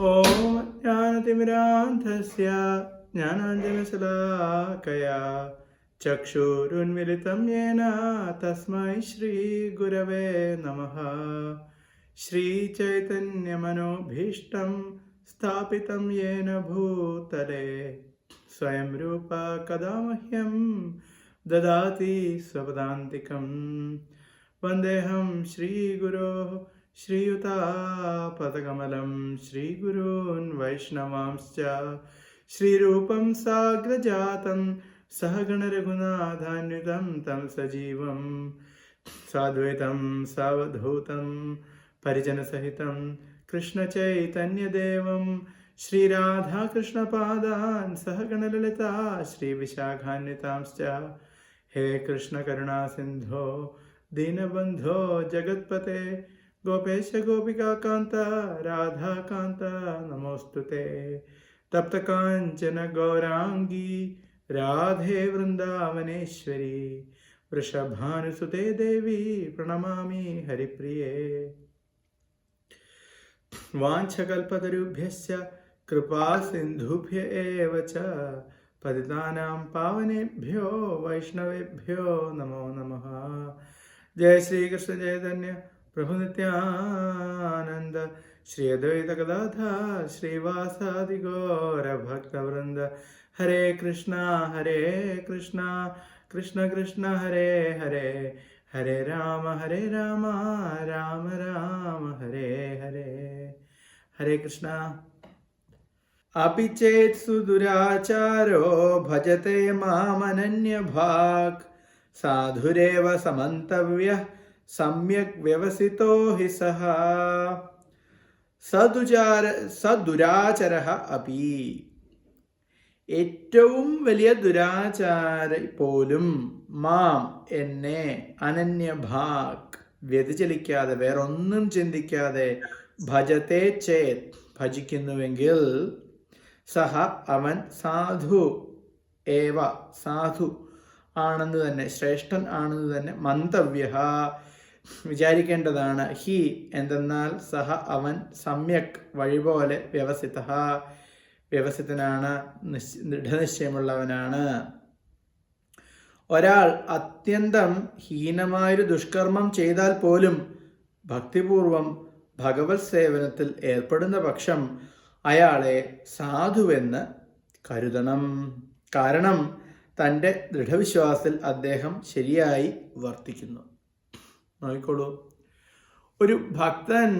ഓം ജ്ഞാനതിമിരാന്ധസ്യ ജ്ഞാനാഞ്ജനശലാകയാ ചക്ഷുരുന്മിലിതം യേന തസ്മൈ ശ്രീഗുരവേ നമഃ. ശ്രീചൈതന്യമനോഭീഷ്ടം സ്ഥാപിതം യേന ഭൂതലേ സ്വയം രൂപ കദാ മഹ്യം ദദാതി സ്വപദാന്തികം. വന്ദേഹം ശ്രീഗുരോഃ ശ്രീയുതാപദകമലം ശ്രീഗുരൂൻ വൈഷ്ണവാംശ്ച ശ്രീരൂപം സാഗ്രജാതം സഹഗണരഘുനാഥാന്വിതം തം സജീവം സാദ്വൈതം സാവധൂതം പരിജനസഹിതം കൃഷ്ണചൈതന്യദേവം ശ്രീരാധാകൃഷ്ണപാദാൻ സഹഗണലളിതാ ശ്രീവിശാഖാന്വിതാംശ്ച. ഹേ കൃഷ്ണ കരുണാ സിന്ധോ ദീനബന്ധോ ജഗത്പതേ ഗോപേശ ഗോപികാകാന്ത രാധാകാന്ത നമോസ്തുതേ. തപ്തകാഞ്ചന ഗൗരാംഗീ രാധേ വൃന്ദാവനേശ്വരി വൃഷഭാനുസുതേ ദേവി പ്രണമാമി ഹരിപ്രിയേ. വാഞ്ചകൽപതരുഭ്യശ്ച കൃപാസിന്ധുഭ്യ ഏവ ച പതിതാനാം പാവനേഭ്യോ വൈഷ്ണവേഭ്യോ നമോ നമഃ. ജയ ശ്രീകൃഷ്ണ ചൈതന്യ പ്രഭു നിത്യാനന്ദ ശ്രീ അദ്വൈത ഗദാധര ശ്രീവാസാദി ഗൗര ഭക്തവൃന്ദ. ഹരേ കൃഷ്ണ കൃഷ്ണ കൃഷ്ണ ഹരേ ഹരേ, ഹരേ രാമ രാമ രാമ ഹരേ ഹരേ. ഹരേ കൃഷ്ണ. അപി ചേത് സുദുരാചാരോ ഭജത്തെ മാമനന്യഭാഗ് സാധുരേവ സമന്തവ്യഃ സമ്യക് വ്യവസിതോ ഹി സഹ. സദുരാചരഃ അപി, ഏറ്റവും വലിയ ദുരാചാരി പോലും മാം എന്നെ അനന്യഭാഗ് വ്യതിചലിക്കാതെ വേറൊന്നും ചിന്തിക്കാതെ ഭജത്തെ ചേത് ഭജിക്കുന്നുവെങ്കിൽ സഹ അവൻ സാധു ഏവ സാധു ആണെന്ന് തന്നെ, ശ്രേഷ്ഠൻ ആണെന്ന് തന്നെ മന്തവ്യ വിചാരിക്കേണ്ടതാണ്. ഹി എന്തെന്നാൽ സഹ അവൻ സമ്യക് വഴിപോലെ വ്യവസിതനാണ്, ദൃഢനിശ്ചയമുള്ളവനാണ്. ഒരാൾ അത്യന്തം ഹീനമായൊരു ദുഷ്കർമ്മം ചെയ്താൽ പോലും ഭക്തിപൂർവം ഭഗവത് സേവനത്തിൽ ഏർപ്പെടുന്ന പക്ഷം അയാളെ സാധുവെന്ന് കരുതണം. കാരണം തൻ്റെ ദൃഢവിശ്വാസത്തിൽ അദ്ദേഹം ശരിയായി വർത്തിക്കുന്നു. നോക്കിക്കോളൂ, ഒരു ഭക്തൻ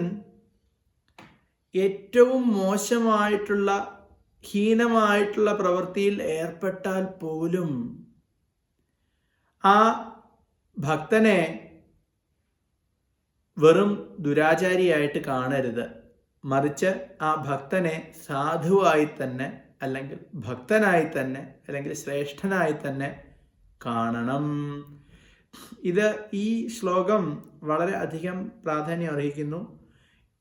ഏറ്റവും മോശമായിട്ടുള്ള ഹീനമായിട്ടുള്ള പ്രവൃത്തിയിൽ ഏർപ്പെട്ടാൽ പോലും ആ ഭക്തനെ വെറും ദുരാചാരിയായിട്ട് കാണരുത്. മറിച്ച് ആ ഭക്തനെ സാധുവായി തന്നെ, അല്ലെങ്കിൽ ഭക്തനായി തന്നെ, അല്ലെങ്കിൽ ശ്രേഷ്ഠനായി തന്നെ കാണണം. ഈ ശ്ലോകം വളരെ അധികം പ്രാധാന്യം അർഹിക്കുന്നു.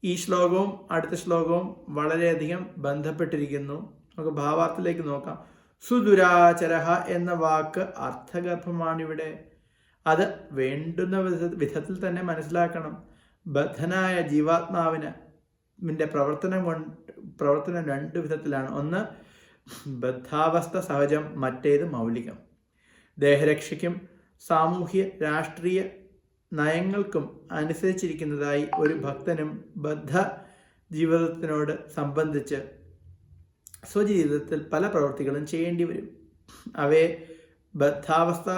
ഈ ശ്ലോകവും അടുത്ത ശ്ലോകവും വളരെയധികം ബന്ധപ്പെട്ടിരിക്കുന്നു. നമുക്ക് ഭാവാർത്ഥത്തിലേക്ക് നോക്കാം. സുദുരാചരഃ എന്ന വാക്ക് അർത്ഥഗർഭമാണിവിടെ. അത് വേണ്ടുന്ന വിധത്തിൽ തന്നെ മനസ്സിലാക്കണം. ബദ്ധനായ ജീവാത്മാവിൻ്റെ പ്രവർത്തനം രണ്ട് വിധത്തിലാണ്. ഒന്ന് ബദ്ധാവസ്ഥ സഹജം, മറ്റേത് മൗലികം. ദേഹരക്ഷയ്ക്കും സാമൂഹ്യ രാഷ്ട്രീയ നയങ്ങൾക്കും അനുസരിച്ചിരിക്കുന്നതായി ഒരു ഭക്തനും ബദ്ധ ജീവിതത്തിനോട് സംബന്ധിച്ച് സ്വജീവിതത്തിൽ പല പ്രവൃത്തികളും ചെയ്യേണ്ടി വരും. അവയെ ബദ്ധാവസ്ഥാ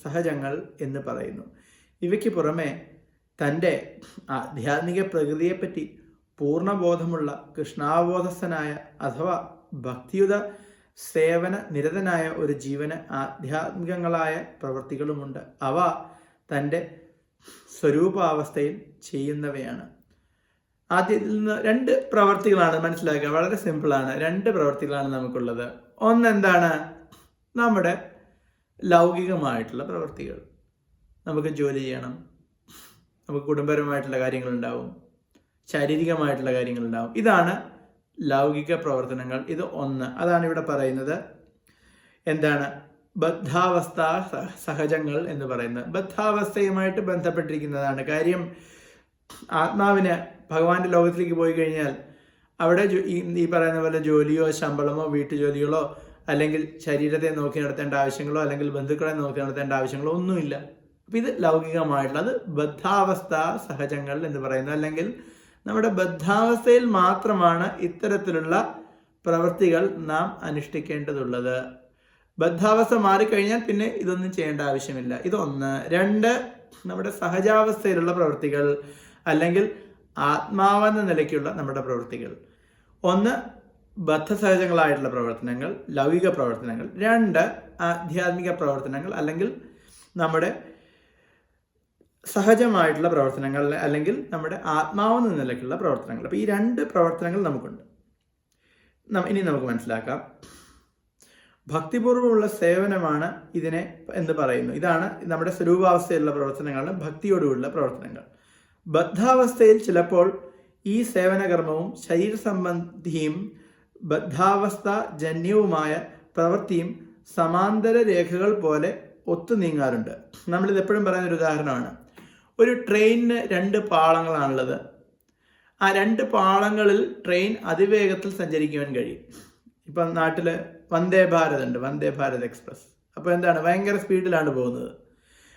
സഹജങ്ങൾ എന്ന് പറയുന്നു. ഇവയ്ക്ക് പുറമെ തൻ്റെ ആധ്യാത്മിക പ്രകൃതിയെപ്പറ്റി പൂർണ്ണബോധമുള്ള കൃഷ്ണാവബോധസ്ഥനായ അഥവാ ഭക്തിയുത സേവന നിരതനായ ഒരു ജീവന് ആധ്യാത്മികങ്ങളായ പ്രവൃത്തികളുമുണ്ട്. അവ തൻ്റെ സ്വരൂപാവസ്ഥയിൽ ചെയ്യുന്നവയാണ്. ആദ്യത്തിൽ നിന്ന് രണ്ട് പ്രവൃത്തികളാണ് മനസ്സിലാക്കുക. വളരെ സിമ്പിളാണ്. രണ്ട് പ്രവൃത്തികളാണ് നമുക്കുള്ളത്. ഒന്നെന്താണ്? നമ്മുടെ ലൗകികമായിട്ടുള്ള പ്രവൃത്തികൾ. നമുക്ക് ജോലി ചെയ്യണം, നമുക്ക് കുടുംബപരമായിട്ടുള്ള കാര്യങ്ങളുണ്ടാവും, ശാരീരികമായിട്ടുള്ള കാര്യങ്ങളുണ്ടാവും. ഇതാണ് ലൗകിക പ്രവർത്തനങ്ങൾ. ഇത് ഒന്ന്. അതാണ് ഇവിടെ പറയുന്നത്. എന്താണ്? ബദ്ധാവസ്ഥ സഹജങ്ങൾ എന്ന് പറയുന്നത് ബദ്ധാവസ്ഥയുമായിട്ട് ബന്ധപ്പെട്ടിരിക്കുന്നതാണ്. കാര്യം, ആത്മാവിന് ഭഗവാന്റെ ലോകത്തിലേക്ക് പോയി കഴിഞ്ഞാൽ അവിടെ ഈ പറയുന്ന പോലെ ജോലിയോ ശമ്പളമോ വീട്ടുജോലികളോ അല്ലെങ്കിൽ ശരീരത്തെ നോക്കി നടത്തേണ്ട ആവശ്യങ്ങളോ അല്ലെങ്കിൽ ബന്ധുക്കളെ നോക്കി നടത്തേണ്ട ആവശ്യങ്ങളോ ഒന്നുമില്ല. അപ്പം ഇത് ലൗകികമായിട്ടുള്ളത് ബദ്ധാവസ്ഥ സഹജങ്ങൾ എന്ന് പറയുന്നത്, അല്ലെങ്കിൽ നമ്മുടെ ബദ്ധാവസ്ഥയിൽ മാത്രമാണ് ഇത്തരത്തിലുള്ള പ്രവൃത്തികൾ നാം അനുഷ്ഠിക്കേണ്ടതുള്ളത്. ബദ്ധാവസ്ഥ മാറിക്കഴിഞ്ഞാൽ പിന്നെ ഇതൊന്നും ചെയ്യേണ്ട ആവശ്യമില്ല. ഇതൊന്ന്. രണ്ട്, നമ്മുടെ സഹജാവസ്ഥയിലുള്ള പ്രവൃത്തികൾ അല്ലെങ്കിൽ ആത്മാവെന്ന നിലയ്ക്കുള്ള നമ്മുടെ പ്രവൃത്തികൾ. ഒന്ന് ബദ്ധസഹജങ്ങളായിട്ടുള്ള പ്രവർത്തനങ്ങൾ, ലൗകിക പ്രവർത്തനങ്ങൾ. രണ്ട്, ആധ്യാത്മിക പ്രവർത്തനങ്ങൾ അല്ലെങ്കിൽ നമ്മുടെ സഹജമായിട്ടുള്ള പ്രവർത്തനങ്ങൾ അല്ലെങ്കിൽ നമ്മുടെ ആത്മാവെന്ന നിലയ്ക്കുള്ള പ്രവർത്തനങ്ങൾ. അപ്പോൾ ഈ രണ്ട് പ്രവർത്തനങ്ങൾ നമുക്കുണ്ട്. ഇനി നമുക്ക് മനസ്സിലാക്കാം. ഭക്തിപൂർവ്വമുള്ള സേവനമാണ് ഇതിനെ എന്ന് പറയുന്നു. ഇതാണ് നമ്മുടെ സ്വരൂപാവസ്ഥയിലുള്ള പ്രവർത്തനങ്ങളാണ് ഭക്തിയോടുള്ള പ്രവർത്തനങ്ങൾ. ബദ്ധാവസ്ഥയിൽ ചിലപ്പോൾ ഈ സേവനകർമ്മവും ശരീര സംബന്ധിയും ബദ്ധാവസ്ഥ ജന്യവുമായ പ്രവൃത്തിയും സമാന്തര രേഖകൾ പോലെ ഒത്തു നീങ്ങാറുണ്ട്. നമ്മളിത് എപ്പോഴും പറയുന്നൊരു ഉദാഹരണമാണ്. ഒരു ട്രെയിനിന് 2 പാളങ്ങളാണുള്ളത്. ആ 2 പാളങ്ങളിൽ ട്രെയിൻ അതിവേഗത്തിൽ സഞ്ചരിക്കുവാൻ കഴിയും. ഇപ്പം നാട്ടിൽ വന്ദേ ഭാരത് ഉണ്ട്, വന്ദേ ഭാരത് എക്സ്പ്രസ്. അപ്പോൾ എന്താണ്, ഭയങ്കര സ്പീഡിലാണ് പോകുന്നത്.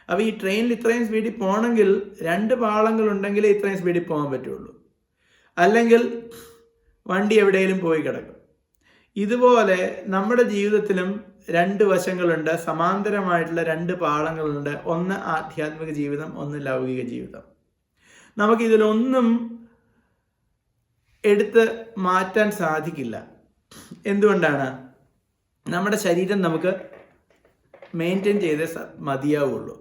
അപ്പോൾ ഈ ട്രെയിനിൽ ഇത്രയും സ്പീഡിൽ പോകണമെങ്കിൽ 2 പാളങ്ങളുണ്ടെങ്കിലേ ഇത്രയും സ്പീഡിൽ പോകാൻ പറ്റുള്ളൂ. അല്ലെങ്കിൽ വണ്ടി എവിടെയെങ്കിലും പോയി കിടക്കും. ഇതുപോലെ നമ്മുടെ ജീവിതത്തിലും 2 വശങ്ങളുണ്ട്, സമാന്തരമായിട്ടുള്ള 2 പാളങ്ങളുണ്ട്. ഒന്ന് ആധ്യാത്മിക ജീവിതം, ഒന്ന് ലൗകിക ജീവിതം. നമുക്കിതിലൊന്നും എടുത്ത് മാറ്റാൻ സാധിക്കില്ല. എന്തുകൊണ്ടാണ്? നമ്മുടെ ശരീരം നമുക്ക് മെയിൻറ്റെയിൻ ചെയ്തേ മതിയാവുള്ളൂ.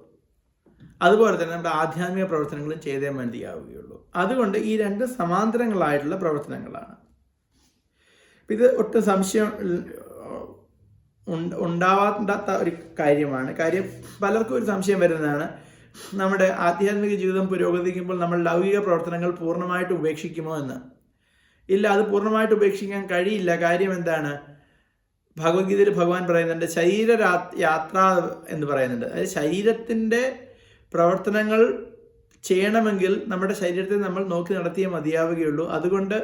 അതുപോലെ തന്നെ നമ്മുടെ ആധ്യാത്മിക പ്രവർത്തനങ്ങളും ചെയ്തേ മതിയാവുകയുള്ളൂ. അതുകൊണ്ട് ഈ 2 സമാന്തരങ്ങളായിട്ടുള്ള പ്രവർത്തനങ്ങളാണ്. ഇത് ഒട്ടും സംശയം ഉണ്ടാവാത്ത ഒരു കാര്യമാണ്. കാര്യം പലർക്കും ഒരു സംശയം വരുന്നതാണ്, നമ്മുടെ ആധ്യാത്മിക ജീവിതം പുരോഗമിക്കുമ്പോൾ നമ്മൾ ലൗകിക പ്രവർത്തനങ്ങൾ പൂർണ്ണമായിട്ട് ഉപേക്ഷിക്കുമോ എന്ന്. ഇല്ല, അത് പൂർണ്ണമായിട്ട് ഉപേക്ഷിക്കാൻ കഴിയില്ല. കാര്യം എന്താണ്? ഭഗവത്ഗീതയിൽ ഭഗവാൻ പറയുന്നുണ്ട്, ശരീര യാത്ര എന്ന് പറയുന്നുണ്ട്. അതായത് ശരീരത്തിൻ്റെ പ്രവർത്തനങ്ങൾ ചെയ്യണമെങ്കിൽ നമ്മുടെ ശരീരത്തെ നമ്മൾ നോക്കി നടത്തിയേ മതിയാവുകയുള്ളൂ. അതുകൊണ്ട്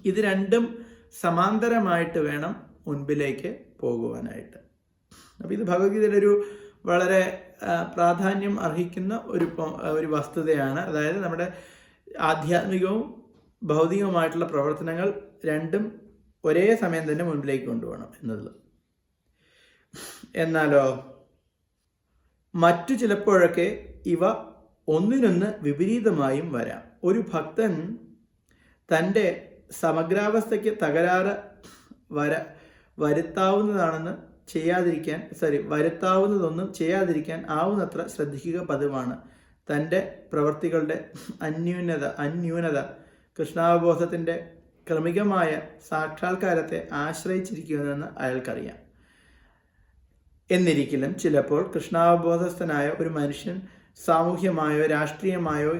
ഇത് രണ്ടും സമാന്തരമായിട്ട് വേണം മുൻപിലേക്ക് പോകുവാനായിട്ട്. അപ്പോൾ ഇത് ഭഗവത്ഗീതയുടെ ഒരു വളരെ പ്രാധാന്യം അർഹിക്കുന്ന ഒരു വസ്തുതയാണ്. അതായത് നമ്മുടെ ആധ്യാത്മികവും ഭൗതികവുമായിട്ടുള്ള പ്രവർത്തനങ്ങൾ രണ്ടും ഒരേ സമയം തന്നെ മുൻപിലേക്ക് കൊണ്ടുപോകണം എന്നുള്ളത്. എന്നാലോ മറ്റു ചിലപ്പോഴൊക്കെ ഇവ ഒന്നിനൊന്ന് വിപരീതമായും വരാം. ഒരു ഭക്തൻ തൻ്റെ സമഗ്രാവസ്ഥയ്ക്ക് തകരാറ് വരുത്താവുന്നതൊന്നും ചെയ്യാതിരിക്കാൻ ആവുന്നത്ര ശ്രദ്ധിക്കുക പതിവാണ്. തൻ്റെ പ്രവൃത്തികളുടെ അന്യൂനത കൃഷ്ണാവബോധത്തിൻ്റെ ക്രമികമായ സാക്ഷാത്കാരത്തെ ആശ്രയിച്ചിരിക്കുമെന്ന് അയാൾക്കറിയാം. എന്നിരിക്കലും ചിലപ്പോൾ കൃഷ്ണാവബോധസ്ഥനായ ഒരു മനുഷ്യൻ സാമൂഹ്യമായോ രാഷ്ട്രീയമായോ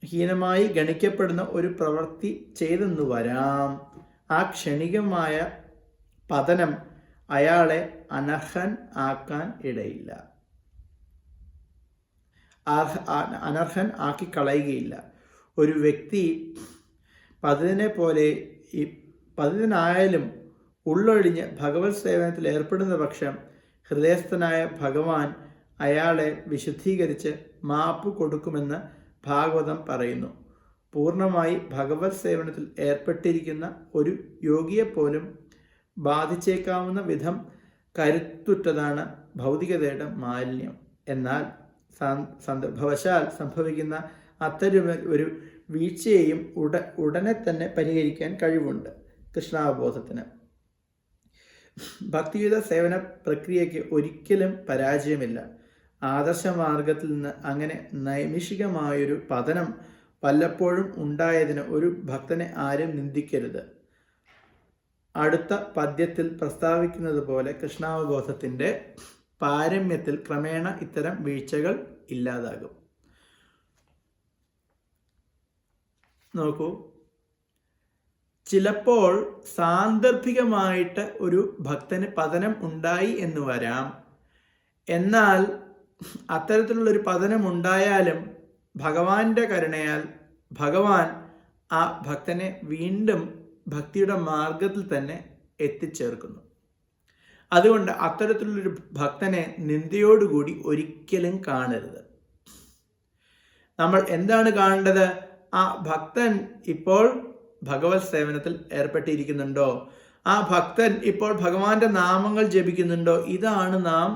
ഹീനമായി ഗണിക്കപ്പെടുന്ന ഒരു പ്രവൃത്തി ചെയ്തെന്നു വരാം. ആ ക്ഷണികമായ പതനം അയാളെ അനർഹൻ ആക്കാൻ ഇടയില്ല, അനർഹൻ ആക്കി കളയുകയില്ല. ഒരു വ്യക്തി പതിനായാലും ഉള്ളൊഴിഞ്ഞ് ഭഗവത് സേവനത്തിൽ ഏർപ്പെടുന്ന പക്ഷം ഹൃദയസ്ഥനായ ഭഗവാൻ അയാളെ വിശുദ്ധീകരിച്ച് മാപ്പ് കൊടുക്കുമെന്ന് ഭാഗവതം പറയുന്നു. പൂർണ്ണമായി ഭഗവത് സേവനത്തിൽ ഏർപ്പെട്ടിരിക്കുന്ന ഒരു യോഗിയെപ്പോലും ബാധിച്ചേക്കാവുന്ന വിധം കരുത്തുറ്റതാണ് ഭൗതികതയുടെ മാലിന്യം. എന്നാൽ സന്ദർഭവശാൽ സംഭവിക്കുന്ന അത്തരം ഒരു വീഴ്ചയെയും ഉടനെ തന്നെ പരിഹരിക്കാൻ കഴിവുണ്ട് കൃഷ്ണാവബോധത്തിന്. ഭക്തിയുത സേവന പ്രക്രിയയ്ക്ക് ഒരിക്കലും പരാജയമില്ല. ആദർശമാർഗത്തിൽ നിന്ന് അങ്ങനെ നൈമിഷികമായൊരു പതനം വല്ലപ്പോഴും ഉണ്ടായതിന് ഒരു ഭക്തനെ ആരും നിന്ദിക്കരുത്. അടുത്ത പദ്യത്തിൽ പ്രസ്താവിക്കുന്നത് പോലെ കൃഷ്ണാവബോധത്തിൻ്റെ പാരമ്യത്തിൽ ക്രമേണ ഇത്തരം വീഴ്ചകൾ ഇല്ലാതാകും. നോക്കൂ, ചിലപ്പോൾ സാന്ദർഭികമായിട്ട് ഒരു ഭക്തന് പതനം ഉണ്ടായി എന്ന് വരാം. എന്നാൽ അത്തരത്തിലുള്ളൊരു പതനം ഉണ്ടായാലും ഭഗവാന്റെ കരുണയാൽ ഭഗവാൻ ആ ഭക്തനെ വീണ്ടും ഭക്തിയുടെ മാർഗത്തിൽ തന്നെ എത്തിച്ചേർക്കുന്നു. അതുകൊണ്ട് അത്തരത്തിലുള്ളൊരു ഭക്തനെ നിന്ദയോടുകൂടി ഒരിക്കലും കാണരുത്. നമ്മൾ എന്താണ് കാണേണ്ടത്? ആ ഭക്തൻ ഇപ്പോൾ ഭഗവത് സേവനത്തിൽ ഏർപ്പെട്ടിരിക്കുന്നുണ്ടോ? ആ ഭക്തൻ ഇപ്പോൾ ഭഗവാന്റെ നാമങ്ങൾ ജപിക്കുന്നുണ്ടോ? ഇതാണ് നാം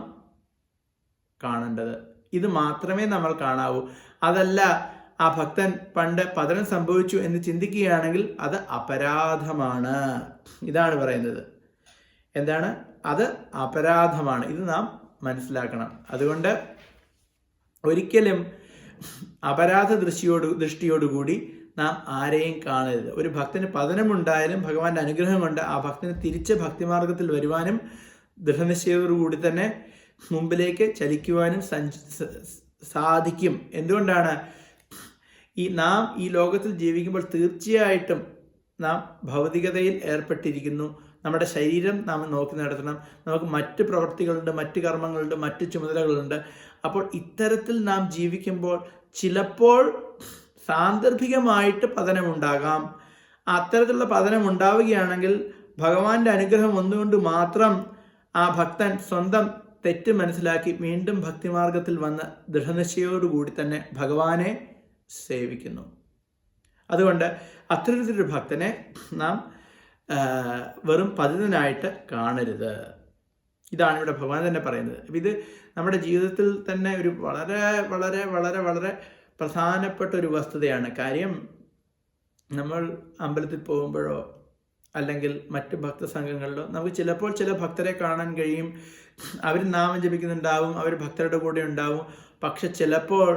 കാണേണ്ടത്. ഇത് മാത്രമേ നമ്മൾ കാണാവൂ. അതല്ല ആ ഭക്തൻ പണ്ട് പതനം സംഭവിച്ചു എന്ന് ചിന്തിക്കുകയാണെങ്കിൽ അത് അപരാധമാണ്. ഇതാണ് പറയുന്നത്. എന്താണ്? അത് അപരാധമാണ്. ഇത് നാം മനസ്സിലാക്കണം. അതുകൊണ്ട് ഒരിക്കലും അപരാധ ദൃഷ്ടിയോടുകൂടി നാം ആരെയും കാണരുത്. ഒരു ഭക്തന് പതനമുണ്ടായാലും ഭഗവാന്റെ അനുഗ്രഹം കൊണ്ട് ആ ഭക്തന് തിരിച്ച് ഭക്തിമാർഗത്തിൽ വരുവാനും ദൃഢനിശ്ചയത്തോടുകൂടി തന്നെ മുമ്പിലേക്ക് ചലിക്കുവാനും സാധിക്കും. എന്തുകൊണ്ടാണ്? നാം ഈ ലോകത്തിൽ ജീവിക്കുമ്പോൾ തീർച്ചയായിട്ടും നാം ഭൗതികതയിൽ ഏർപ്പെട്ടിരിക്കുന്നു. നമ്മുടെ ശരീരം നാം നോക്കി നടത്തണം. നമുക്ക് മറ്റ് പ്രവൃത്തികളുണ്ട്, മറ്റ് കർമ്മങ്ങളുണ്ട്, മറ്റ് ചുമതലകളുണ്ട്. അപ്പോൾ ഇത്തരത്തിൽ നാം ജീവിക്കുമ്പോൾ ചിലപ്പോൾ സാന്ദർഭികമായിട്ട് പതനമുണ്ടാകാം. അത്തരത്തിലുള്ള പതനം ഉണ്ടാവുകയാണെങ്കിൽ ഭഗവാന്റെ അനുഗ്രഹം ഒന്നുകൊണ്ട് മാത്രം ആ ഭക്തൻ സ്വന്തം തെറ്റ് മനസ്സിലാക്കി വീണ്ടും ഭക്തിമാർഗത്തിൽ വന്ന് ദൃഢനിശ്ചയോടുകൂടി തന്നെ ഭഗവാനെ സേവിക്കുന്നു. അതുകൊണ്ട് അത്തരത്തിലൊരു ഭക്തനെ നാം വെറും പതിതനായിട്ട് കാണരുത്. ഇതാണ് ഇവിടെ ഭഗവാൻ തന്നെ പറയുന്നത്. ഇത് നമ്മുടെ ജീവിതത്തിൽ തന്നെ ഒരു വളരെ വളരെ വളരെ വളരെ പ്രധാനപ്പെട്ട ഒരു വസ്തുതയാണ്. കാര്യം നമ്മൾ അമ്പലത്തിൽ പോകുമ്പോഴോ അല്ലെങ്കിൽ മറ്റ് ഭക്തസംഘങ്ങളിലോ നമുക്ക് ചിലപ്പോൾ ചില ഭക്തരെ കാണാൻ കഴിയും. അവർ നാമം ജപിക്കുന്നുണ്ടാവും, അവർ ഭക്തരുടെ കൂടെ ഉണ്ടാവും. പക്ഷെ ചിലപ്പോൾ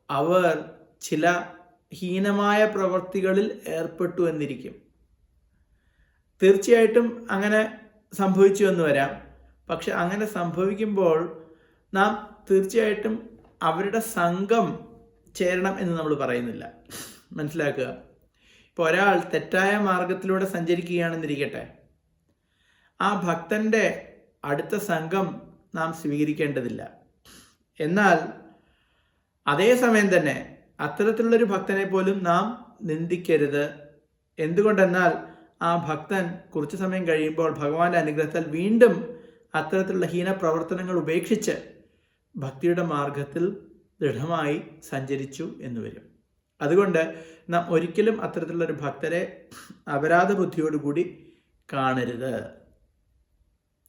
അവർ ചില ഹീനമായ പ്രവൃത്തികളിൽ ഏർപ്പെട്ടു എന്നിരിക്കും. തീർച്ചയായിട്ടും അങ്ങനെ സംഭവിച്ചു എന്ന് വരാം. പക്ഷെ അങ്ങനെ സംഭവിക്കുമ്പോൾ നാം തീർച്ചയായിട്ടും അവരുടെ സംഘം ചേരണം എന്ന് നമ്മൾ പറയുന്നില്ല. മനസ്സിലാക്കുക. ഇപ്പോൾ ഒരാൾ തെറ്റായ മാർഗത്തിലൂടെ സഞ്ചരിക്കുകയാണെന്നിരിക്കട്ടെ, ആ ഭക്തൻ്റെ അടുത്ത സംഘം നാം സ്വീകരിക്കേണ്ടതില്ല. എന്നാൽ അതേസമയം തന്നെ അത്തരത്തിലുള്ളൊരു ഭക്തനെ പോലും നാം നിന്ദിക്കരുത്. എന്തുകൊണ്ടെന്നാൽ ആ ഭക്തൻ കുറച്ചു സമയം കഴിയുമ്പോൾ ഭഗവാന്റെ അനുഗ്രഹത്താൽ വീണ്ടും അത്തരത്തിലുള്ള ഹീന പ്രവർത്തനങ്ങൾ ഉപേക്ഷിച്ച് ഭക്തിയുടെ മാർഗത്തിൽ ദൃഢമായി സഞ്ചരിച്ചു എന്ന് വരും. അതുകൊണ്ട് നാം ഒരിക്കലും അത്തരത്തിലുള്ളൊരു ഭക്തരെ അപരാധ ബുദ്ധിയോടുകൂടി കാണരുത്.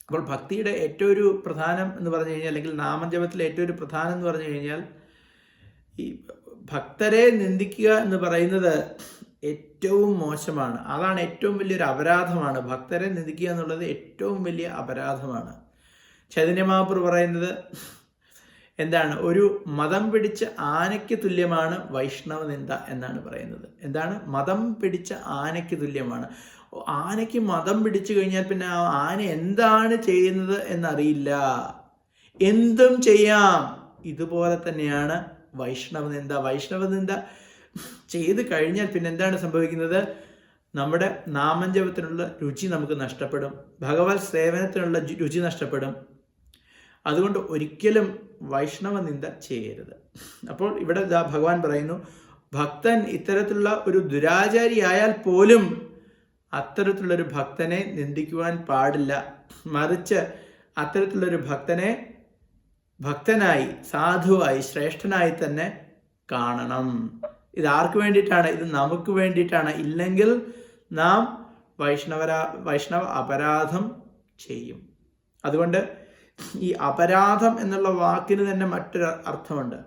അപ്പോൾ ഭക്തിയുടെ ഏറ്റവും ഒരു പ്രധാനം എന്ന് പറഞ്ഞു കഴിഞ്ഞാൽ, അല്ലെങ്കിൽ നാമജപത്തിലെ ഏറ്റവും ഒരു പ്രധാനം എന്ന് പറഞ്ഞു കഴിഞ്ഞാൽ, ഈ ഭക്തരെ നിന്ദിക്കുക എന്ന് പറയുന്നത് ഏറ്റവും മോശമാണ്. അതാണ് ഏറ്റവും വലിയൊരു അപരാധമാണ്. ഭക്തരെ നിന്ദിക്കുക എന്നുള്ളത് ഏറ്റവും വലിയ അപരാധമാണ്. ചൈതന്യ മഹാപ്രഭു പറയുന്നത് എന്താണ്? ഒരു മതം പിടിച്ച ആനയ്ക്ക് തുല്യമാണ് വൈഷ്ണവ നിന്ദ എന്നാണ് പറയുന്നത്. എന്താണ്? മതം പിടിച്ച ആനയ്ക്ക് തുല്യമാണ്. ആനയ്ക്ക് മതം പിടിച്ചു കഴിഞ്ഞാൽ പിന്നെ ആ ആന എന്താണ് ചെയ്യുന്നത് എന്നറിയില്ല, എന്തും ചെയ്യാം. ഇതുപോലെ തന്നെയാണ് വൈഷ്ണവ നിന്ദ. വൈഷ്ണവ നിന്ദ ചെയ്ത് കഴിഞ്ഞാൽ പിന്നെ എന്താണ് സംഭവിക്കുന്നത്? നമ്മുടെ നാമജപത്തിനുള്ള രുചി നമുക്ക് നഷ്ടപ്പെടും, ഭഗവത് സേവനത്തിനുള്ള രുചി നഷ്ടപ്പെടും. അതുകൊണ്ട് ഒരിക്കലും വൈഷ്ണവ നിന്ദ ചെയ്യരുത്. അപ്പോൾ ഇവിടെ ഭഗവാൻ പറയുന്നു, ഭക്തൻ ഇത്തരത്തിലുള്ള ഒരു ദുരാചാരിയായാൽ പോലും അത്തരത്തിലുള്ളൊരു ഭക്തനെ നിന്ദിക്കുവാൻ പാടില്ല. മറിച്ച് അത്തരത്തിലുള്ളൊരു ഭക്തനെ ഭക്തനായി, സാധുവായി, ശ്രേഷ്ഠനായി തന്നെ കാണണം. ഇത് ആർക്ക് വേണ്ടിയിട്ടാണ്? ഇത് നമുക്ക് വേണ്ടിയിട്ടാണ്. ഇല്ലെങ്കിൽ നാം വൈഷ്ണവ അപരാധം ചെയ്യും. അതുകൊണ്ട് ഈ അപരാധം എന്നുള്ള വാക്കിന് തന്നെ മറ്റൊരു അർത്ഥമുണ്ട്.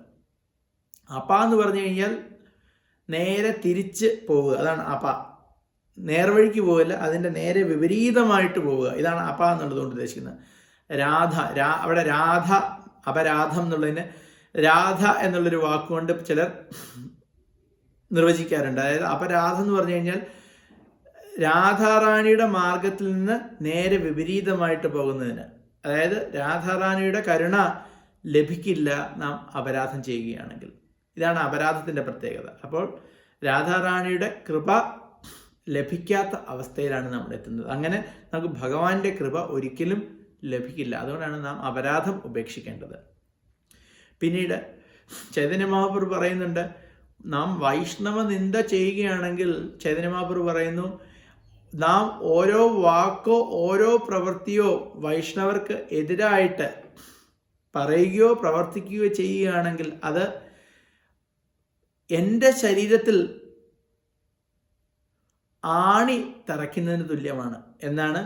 അപ എന്ന് പറഞ്ഞു കഴിഞ്ഞാൽ നേരെ തിരിച്ച് പോവുക, അതാണ് അപ. നേർവഴിക്ക് പോവില്ല, അതിൻ്റെ നേരെ വിപരീതമായിട്ട് പോവുക, ഇതാണ് അപ എന്നുള്ളതുകൊണ്ട് ഉദ്ദേശിക്കുന്നത്. അവിടെ രാധ, അപരാധം എന്നുള്ളതിന് രാധ എന്നുള്ളൊരു വാക്കുകൊണ്ട് ചിലർ നിർവചിക്കാറുണ്ട്. അതായത് അപരാധം എന്ന് പറഞ്ഞു കഴിഞ്ഞാൽ രാധാറാണിയുടെ മാർഗത്തിൽ നിന്ന് നേരെ വിപരീതമായിട്ട് പോകുന്നതിന്, അതായത് രാധാറാണിയുടെ കരുണ ലഭിക്കില്ല നാം അപരാധം ചെയ്യുകയാണെങ്കിൽ. ഇതാണ് അപരാധത്തിൻ്റെ പ്രത്യേകത. അപ്പോൾ രാധാറാണിയുടെ കൃപ ലഭിക്കാത്ത അവസ്ഥയിലാണ് നമ്മൾ എത്തുന്നത്. അങ്ങനെ നമുക്ക് ഭഗവാന്റെ കൃപ ഒരിക്കലും ലഭിക്കില്ല. അതുകൊണ്ടാണ് നാം അപരാധം ഉപേക്ഷിക്കേണ്ടത്. പിന്നീട് ചൈതന്യ മഹാപ്രഭു പറയുന്നുണ്ട്, നാം വൈഷ്ണവ നിന്ദ ചെയ്യുകയാണെങ്കിൽ ചൈതന്യ മഹാപ്രഭു പറയുന്നു, നാം ഓരോ വാക്കോ ഓരോ പ്രവൃത്തിയോ വൈഷ്ണവർക്ക് എതിരായിട്ട് പറയുകയോ പ്രവർത്തിക്കുകയോ ചെയ്യുകയാണെങ്കിൽ അത് എൻ്റെ ശരീരത്തിൽ ആണി തറയ്ക്കുന്നതിന് തുല്യമാണ് എന്നാണ്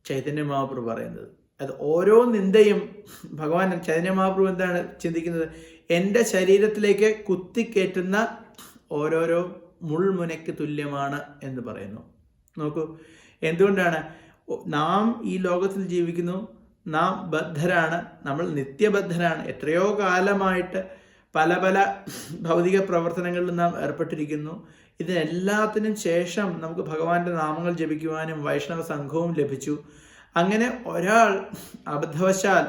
ചൈതന്യ മഹാപ്രഭു പറയുന്നത്. അത് ഓരോ നിന്ദയും ഭഗവാൻ ചൈതന്യ മഹാപ്രഭു എന്താണ് ചിന്തിക്കുന്നത്? എൻ്റെ ശരീരത്തിലേക്ക് കുത്തിക്കയറ്റുന്ന ഓരോരോ മുൾമുനയ്ക്ക് തുല്യമാണ് എന്ന് പറയുന്നു. നോക്കൂ, എന്തുകൊണ്ടാണ്? നാം ഈ ലോകത്തിൽ ജീവിക്കുന്നു, നാം ബദ്ധരാണ്, നമ്മൾ നിത്യബദ്ധരാണ്. എത്രയോ കാലമായിട്ട് പല പല ഭൗതിക പ്രവർത്തനങ്ങളിൽ നാം ഏർപ്പെട്ടിരിക്കുന്നു. ഇതിനെല്ലാത്തിനും ശേഷം നമുക്ക് ഭഗവാന്റെ നാമങ്ങൾ ജപിക്കുവാനും വൈഷ്ണവ സംഘവും ലഭിച്ചു. അങ്ങനെ ഒരാൾ അബദ്ധവശാൽ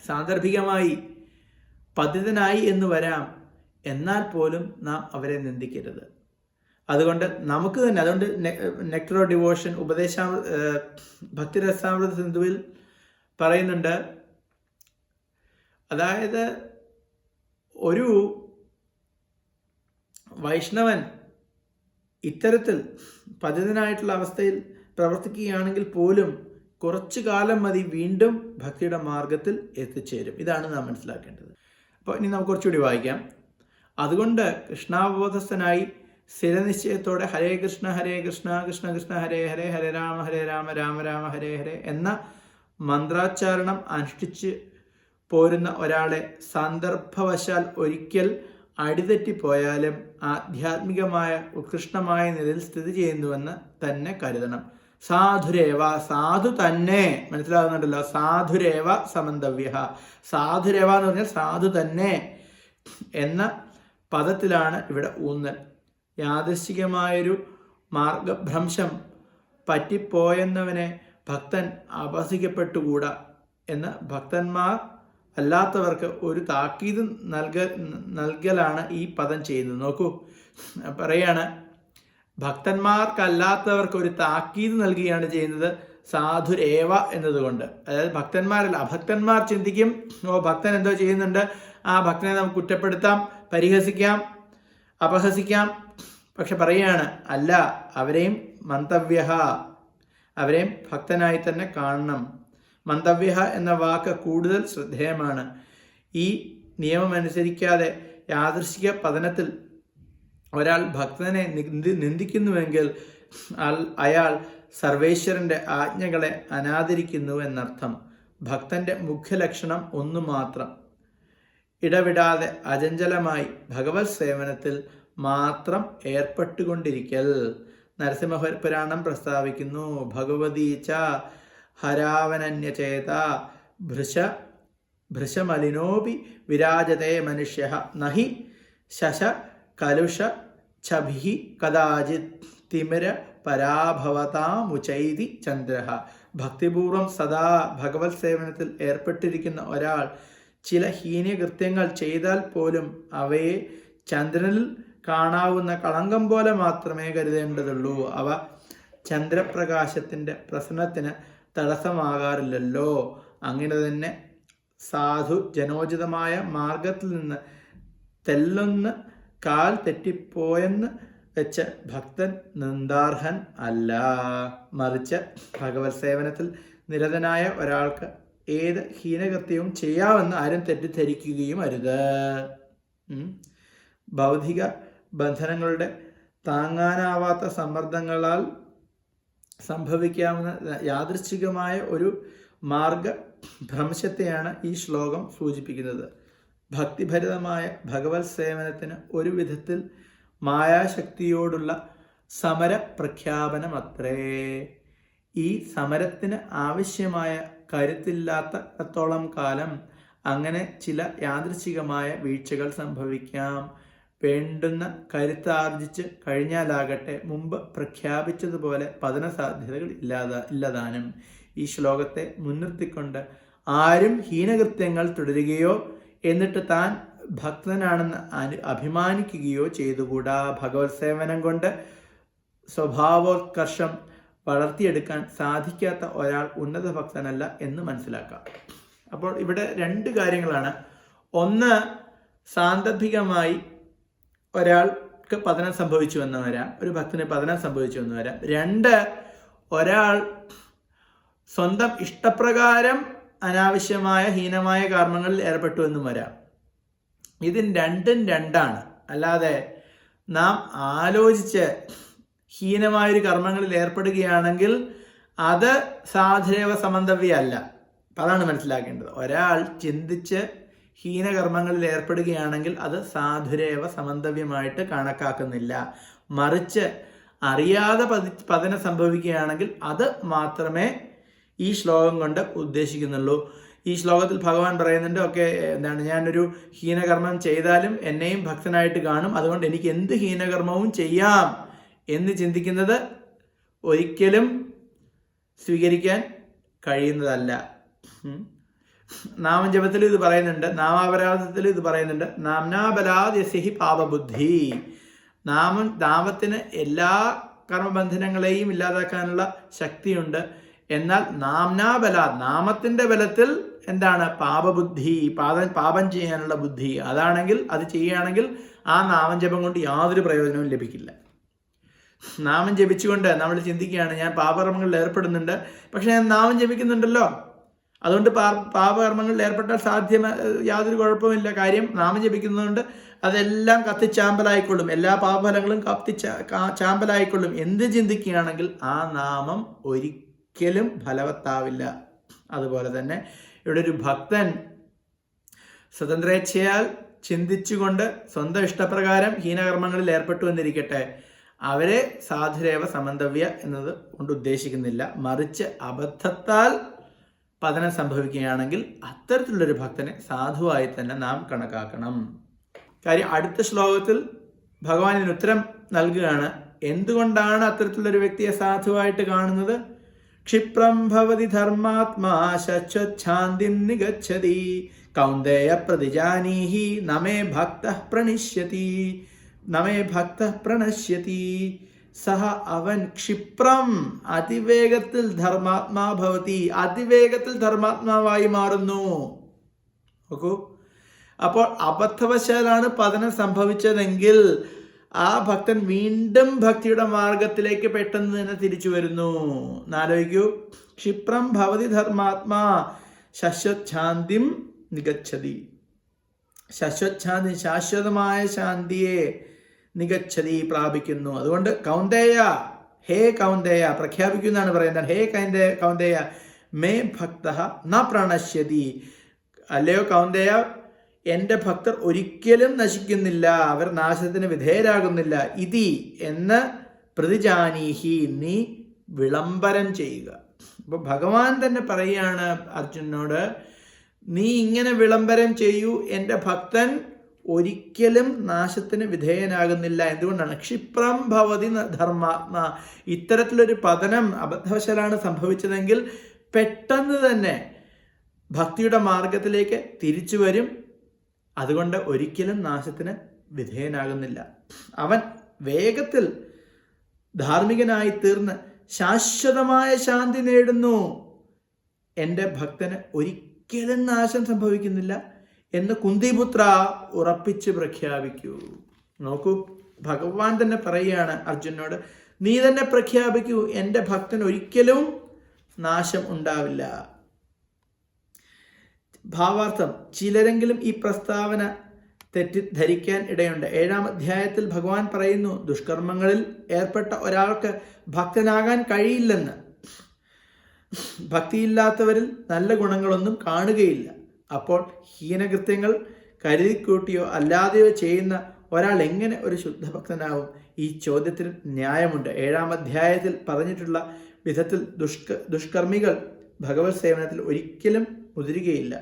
സാന്ദർഭികമായി പതിതനായി എന്ന് വരാം, എന്നാൽ പോലും നാം അവരെ നിന്ദിക്കരുത്. അതുകൊണ്ട് നമുക്ക് തന്നെ, അതുകൊണ്ട് നെക്ടർ ഓഫ് ഡിവോഷൻ ഭക്തിരസാമൃത സിന്ധുവിൽ പറയുന്നുണ്ട്, അതായത് ഒരു വൈഷ്ണവൻ ഇത്തരത്തിൽ പതിതനായിട്ടുള്ള അവസ്ഥയിൽ പ്രവർത്തിക്കുകയാണെങ്കിൽ പോലും കുറച്ചു കാലം മതി, വീണ്ടും ഭക്തിയുടെ മാർഗത്തിൽ എത്തിച്ചേരും. ഇതാണ് നാം മനസ്സിലാക്കേണ്ടത്. അപ്പോൾ ഇനി നമുക്ക് കുറച്ചുകൂടി വായിക്കാം. അതുകൊണ്ട് കൃഷ്ണാവബോധസ്ഥനായി സ്ഥിരനിശ്ചയത്തോടെ ഹരേ കൃഷ്ണ കൃഷ്ണ കൃഷ്ണ ഹരേ ഹരേ ഹരേ രാമ രാമ രാമ ഹരേ ഹരേ എന്ന മന്ത്രാച്ചാരണം അനുഷ്ഠിച്ച് പോരുന്ന ഒരാളെ സന്ദർഭവശാൽ ഒരിക്കൽ അടിതെറ്റിപ്പോയാലും ആധ്യാത്മികമായ ഉത്കൃഷ്ടമായ നിലയിൽ സ്ഥിതി ചെയ്യുന്നുവെന്ന് തന്നെ കരുതണം. സാധുരേവ, സാധു തന്നെ, മനസ്സിലാകുന്നുണ്ടല്ലോ, സാധുരേവ സമന്തവ്യ. സാധുരേവ എന്ന് പറഞ്ഞാൽ സാധു തന്നെ എന്ന പദത്തിലാണ് ഇവിടെ ഊന്നൽ. യാദൃശ്ചികമായൊരു മാർഗഭ്രംശം പറ്റിപ്പോയെന്നവനെ ഭക്തൻ അപഹസിക്കപ്പെട്ടുകൂടാ എന്ന് ഭക്തന്മാർ അല്ലാത്തവർക്ക് ഒരു താക്കീത് നൽകലാണ് ഈ പദം ചെയ്യുന്നത്. നോക്കൂ, പറയാണ്, ഭക്തന്മാർക്കല്ലാത്തവർക്ക് ഒരു താക്കീത് നൽകുകയാണ് ചെയ്യുന്നത് സാധുരേവ എന്നതുകൊണ്ട്. അതായത് ഭക്തന്മാരല്ല, അഭക്തന്മാർ ചിന്തിക്കും, ഓ ഭക്തൻ എന്തോ ചെയ്യുന്നുണ്ട്, ആ ഭക്തനെ നമുക്ക് കുറ്റപ്പെടുത്താം, പരിഹസിക്കാം, അപഹസിക്കാം. പക്ഷെ പറയാണ്, അല്ല, അവരെയും മന്തവ്യ, അവരെയും ഭക്തനായി തന്നെ കാണണം. മന്തവ്യ എന്ന വാക്ക് കൂടുതൽ ശ്രദ്ധേയമാണ്. ഈ നിയമം അനുസരിക്കാതെ യാദൃശ്ചിക പതനത്തിൽ ഒരാൾ ഭക്തനെ നിന്ദിക്കുന്നുവെങ്കിൽ അയാൾ സർവേശ്വരൻ്റെ ആജ്ഞകളെ അനാദരിക്കുന്നു എന്നർത്ഥം. ഭക്തൻ്റെ മുഖ്യലക്ഷണം ഒന്നു മാത്രം, ഇടവിടാതെ അചഞ്ചലമായി ഭഗവത് സേവനത്തിൽ മാത്രം ഏർപ്പെട്ടുകൊണ്ടിരിക്കൽ. നരസിംഹപുരാണം പ്രസ്താവിക്കുന്നു, ഭഗവതീ ച ഹരാവനന്യചേത ഭൃശമലിനോപി വിരാജതേ മനുഷ്യ നഹി ശശ കലുഷ ഛഭി കദാചിത് തിമിര പരാഭവതാമുചൈതി ചന്ദ്രഃ. ഭക്തിപൂർവം സദാ ഭഗവത് സേവനത്തിൽ ഏർപ്പെട്ടിരിക്കുന്ന ഒരാൾ ചില ഹീനകൃത്യങ്ങൾ ചെയ്താൽ പോലും അവയെ ചന്ദ്രനിൽ കാണാവുന്ന കളങ്കം പോലെ മാത്രമേ കരുതേണ്ടതുള്ളൂ. അവ ചന്ദ്രപ്രകാശത്തിൻ്റെ പ്രസന്നത്തിന് തടസ്സമാകാറില്ലല്ലോ. അങ്ങനെ തന്നെ സാധു ജനോചിതമായ മാർഗത്തിൽ നിന്ന് തെല്ലൊന്ന് കാൽ തെറ്റിപ്പോയെന്ന് വെച്ച് ഭക്തൻ നിന്ദാർഹൻ അല്ല. മറിച്ച് ഭഗവത് സേവനത്തിൽ നിരതനായ ഒരാൾക്ക് ഏത് ഹീനകൃത്യവും ചെയ്യാമെന്ന് ആരും തെറ്റിദ്ധരിക്കുകയും അരുത്. ഭൗതിക ബന്ധനങ്ങളുടെ താങ്ങാനാവാത്ത സമ്മർദ്ദങ്ങളാൽ സംഭവിക്കാവുന്ന യാദൃച്ഛികമായ ഒരു മാർഗഭ്രംശത്തെയാണ് ഈ ശ്ലോകം സൂചിപ്പിക്കുന്നത്. ഭക്തിഭരിതമായ ഭഗവത് സേവനത്തിന് ഒരു വിധത്തിൽ മായാശക്തിയോടുള്ള സമര പ്രഖ്യാപനമത്രേ. ഈ സമരത്തിന് ആവശ്യമായ കരുത്തില്ലാത്തത്തോളം കാലം അങ്ങനെ ചില യാദൃച്ഛികമായ വീഴ്ചകൾ സംഭവിക്കാം. വേണ്ടുന്ന കരുത്താർജിച്ച് കഴിഞ്ഞാലാകട്ടെ മുമ്പ് പ്രഖ്യാപിച്ചതുപോലെ പതന സാധ്യതകൾ ഇല്ലതാനും. ഈ ശ്ലോകത്തെ മുൻനിർത്തിക്കൊണ്ട് ആരും ഹീനകൃത്യങ്ങൾ തുടരുകയോ എന്നിട്ട് താൻ ഭക്തനാണെന്ന് അഭിമാനിക്കുകയോ ചെയ്തുകൂടാ. ഭഗവത് സേവനം കൊണ്ട് സ്വഭാവോത്കർഷം വളർത്തിയെടുക്കാൻ സാധിക്കാത്ത ഒരാൾ ഉന്നത ഭക്തനല്ല എന്ന് മനസ്സിലാക്കാം. അപ്പോൾ ഇവിടെ രണ്ട് കാര്യങ്ങളാണ്. ഒന്ന്, സാന്ദർഭികമായി ഒരാൾക്ക് പതനം സംഭവിച്ചു എന്ന് വരാം, ഒരു ഭക്തന് പതനം സംഭവിച്ചു എന്ന് വരാം. 2, ഒരാൾ സ്വന്തം ഇഷ്ടപ്രകാരം അനാവശ്യമായ ഹീനമായ കർമ്മങ്ങളിൽ ഏർപ്പെട്ടു എന്നും വരാം. ഇതിന് രണ്ടും രണ്ടാണ്. അല്ലാതെ നാം ആലോചിച്ച് ഹീനമായൊരു കർമ്മങ്ങളിൽ ഏർപ്പെടുകയാണെങ്കിൽ അത് സാധുരേവ സമന്തവ്യമല്ല. അതാണ് മനസ്സിലാക്കേണ്ടത്. ഒരാൾ ചിന്തിച്ച് ഹീനകർമ്മങ്ങളിൽ ഏർപ്പെടുകയാണെങ്കിൽ അത് സാധുരേവ സമന്തവ്യമായിട്ട് കണക്കാക്കുന്നില്ല. മറിച്ച് അറിയാതെ പതനം സംഭവിക്കുകയാണെങ്കിൽ അത് മാത്രമേ ഈ ശ്ലോകം കൊണ്ട് ഉദ്ദേശിക്കുന്നുള്ളൂ. ഈ ശ്ലോകത്തിൽ ഭഗവാൻ പറയുന്നുണ്ട്, ഞാനൊരു ഹീനകർമ്മം ചെയ്താലും എന്നെയും ഭക്തനായിട്ട് കാണും, അതുകൊണ്ട് എനിക്ക് എന്ത് ഹീനകർമ്മവും ചെയ്യാം എന്ന് ചിന്തിക്കുന്നത് ഒരിക്കലും സ്വീകരിക്കാൻ കഴിയുന്നതല്ല. നാമജപത്തിൽ ഇത് പറയുന്നുണ്ട്, നാമാപരാധത്തിൽ ഇത് പറയുന്നുണ്ട്. നാംനാബലാദ്യസിഹി പാപബുദ്ധി. നാമത്തിന് എല്ലാ കർമ്മബന്ധനങ്ങളെയും ഇല്ലാതാക്കാനുള്ള ശക്തിയുണ്ട്. എന്നാൽ നാമത്തിന്റെ ബലത്തിൽ എന്താണ്? പാപബുദ്ധി, പാപം ചെയ്യാനുള്ള ബുദ്ധി. അതാണെങ്കിൽ അത് ചെയ്യുകയാണെങ്കിൽ ആ നാമജപം കൊണ്ട് യാതൊരു പ്രയോജനവും ലഭിക്കില്ല. നാമം ജപിച്ചുകൊണ്ട് നമ്മൾ ചിന്തിക്കുകയാണ്, ഞാൻ പാപകർമ്മങ്ങളിൽ ഏർപ്പെടുന്നുണ്ട്, പക്ഷെ ഞാൻ നാമം ജപിക്കുന്നുണ്ടല്ലോ, അതുകൊണ്ട് പാപകർമ്മങ്ങളിൽ ഏർപ്പെട്ടാൽ യാതൊരു കുഴപ്പമില്ല. കാര്യം നാമം ജപിക്കുന്നതുകൊണ്ട് അതെല്ലാം കത്തിച്ചാമ്പലായിക്കൊള്ളും, എല്ലാ പാപഫലങ്ങളും ചാമ്പലായിക്കൊള്ളും എന്ന് ചിന്തിക്കുകയാണെങ്കിൽ ആ നാമം ഒരിക്കലും ഫലവത്താവില്ല. അതുപോലെ തന്നെ ഇവിടെ ഒരു ഭക്തൻ സ്വതന്ത്രേച്ഛയാൽ ചിന്തിച്ചുകൊണ്ട് സ്വന്തം ഇഷ്ടപ്രകാരം ഹീനകർമ്മങ്ങളിൽ ഏർപ്പെട്ടു എന്നിരിക്കട്ടെ, അവരെ സാധുരേവ സമന്തവ്യ എന്നത് കൊണ്ട് ഉദ്ദേശിക്കുന്നില്ല. മറിച്ച് അബദ്ധത്താൽ പതനം സംഭവിക്കുകയാണെങ്കിൽ അത്തരത്തിലുള്ളൊരു ഭക്തനെ സാധുവായി തന്നെ നാം കണക്കാക്കണം. കാര്യം അടുത്ത ശ്ലോകത്തിൽ ഭഗവാൻ ഇതിന് ഉത്തരം നൽകുകയാണ്. എന്തുകൊണ്ടാണ് അത്തരത്തിലുള്ളൊരു വ്യക്തിയെ സാധുവായിട്ട് കാണുന്നത്? ക്ഷിപ്രം ഭവതി ധർമാത്മാ ശാന്തിം നിഗച്ഛതി കൗന്ദേയ പ്രതിജാനീഹി നമേ ഭക്തഃ പ്രണശ്യതി സഹ അവൻ ക്ഷിപ്രം അതിവേഗത്തിൽ ധർമാത്മാ ഭവതി, അതിവേഗത്തിൽ ധർമാത്മാവായി മാറുന്നു. നോക്കൂ, അപ്പോൾ അബദ്ധവശാലാണ് പതനം സംഭവിച്ചതെങ്കിൽ ആ ഭക്തൻ വീണ്ടും ഭക്തിയുടെ മാർഗത്തിലേക്ക് പെട്ടെന്ന് തന്നെ തിരിച്ചു വരുന്നു. എന്നാലോചിക്കൂ, ക്ഷിപ്രം ഭവതി ധർമാത്മാ ശാന്തിം നിഗച്ഛതി. ശാശ്വതമായ ശാന്തിയെ നിഗച്ഛതി, പ്രാപിക്കുന്നു. അതുകൊണ്ട് ഹേ കൗന്ദേയ പ്രഖ്യാപിക്കുന്നതാണ് പറയുന്നത്. ഹേ കൗന്ദേയ മേ ഭക്തഃ ന പ്രണശ്യതി. അല്ലയോ കൗന്ദേയ, എൻ്റെ ഭക്തർ ഒരിക്കലും നശിക്കുന്നില്ല, അവർ നാശത്തിന് വിധേയരാകുന്നില്ല. ഇതി എന്ന് പ്രതിജാനീഹി, നീ വിളംബരം ചെയ്യുക. അപ്പോൾ ഭഗവാൻ തന്നെ പറയുകയാണ് അർജുനനോട്, നീ ഇങ്ങനെ വിളംബരം ചെയ്യൂ, എൻ്റെ ഭക്തൻ ഒരിക്കലും നാശത്തിന് വിധേയനാകുന്നില്ല. എന്തുകൊണ്ടാണ്? ക്ഷിപ്രം ഭവതി ധർമാത്മാ. ഇത്തരത്തിലൊരു പതനം അബദ്ധവശാലാണ് സംഭവിച്ചതെങ്കിൽ പെട്ടെന്ന് തന്നെ ഭക്തിയുടെ മാർഗത്തിലേക്ക് തിരിച്ചു വരും. അതുകൊണ്ട് ഒരിക്കലും നാശത്തിന് വിധേയനാകുന്നില്ല. അവൻ വേഗത്തിൽ ധാർമ്മികനായി തീർന്ന് ശാശ്വതമായ ശാന്തി നേടുന്നു. എൻ്റെ ഭക്തന് ഒരിക്കലും നാശം സംഭവിക്കുന്നില്ല എന്ന് കുന്തിപുത്ര ഉറപ്പിച്ച് പ്രഖ്യാപിക്കൂ. നോക്കൂ, ഭഗവാൻ തന്നെ പറയുകയാണ് അർജുനോട്, നീ തന്നെ പ്രഖ്യാപിക്കൂ, എൻ്റെ ഭക്തൻ ഒരിക്കലും നാശം ഉണ്ടാവില്ല. ഭാവാർത്ഥം, ചിലരെങ്കിലും ഈ പ്രസ്താവന തെറ്റിദ്ധരിക്കാൻ ഇടയുണ്ട്. 7-ാം അധ്യായത്തിൽ ഭഗവാൻ പറയുന്നു, ദുഷ്കർമ്മങ്ങളിൽ ഏർപ്പെട്ട ഒരാൾക്ക് ഭക്തനാകാൻ കഴിയില്ലെന്ന്. ഭക്തിയില്ലാത്തവരിൽ നല്ല ഗുണങ്ങളൊന്നും കാണുകയില്ല. അപ്പോൾ ഹീനകൃത്യങ്ങൾ കരുതിക്കൂട്ടിയോ അല്ലാതെയോ ചെയ്യുന്ന ഒരാൾ എങ്ങനെ ഒരു ശുദ്ധഭക്തനാവും? ഈ ചോദ്യത്തിന് ന്യായമുണ്ട്. 7-ാം അധ്യായത്തിൽ പറഞ്ഞിട്ടുള്ള വിധത്തിൽ ദുഷ്കർമ്മികൾ ഭഗവത് സേവനത്തിൽ ഒരിക്കലും മുതിരുകയില്ല.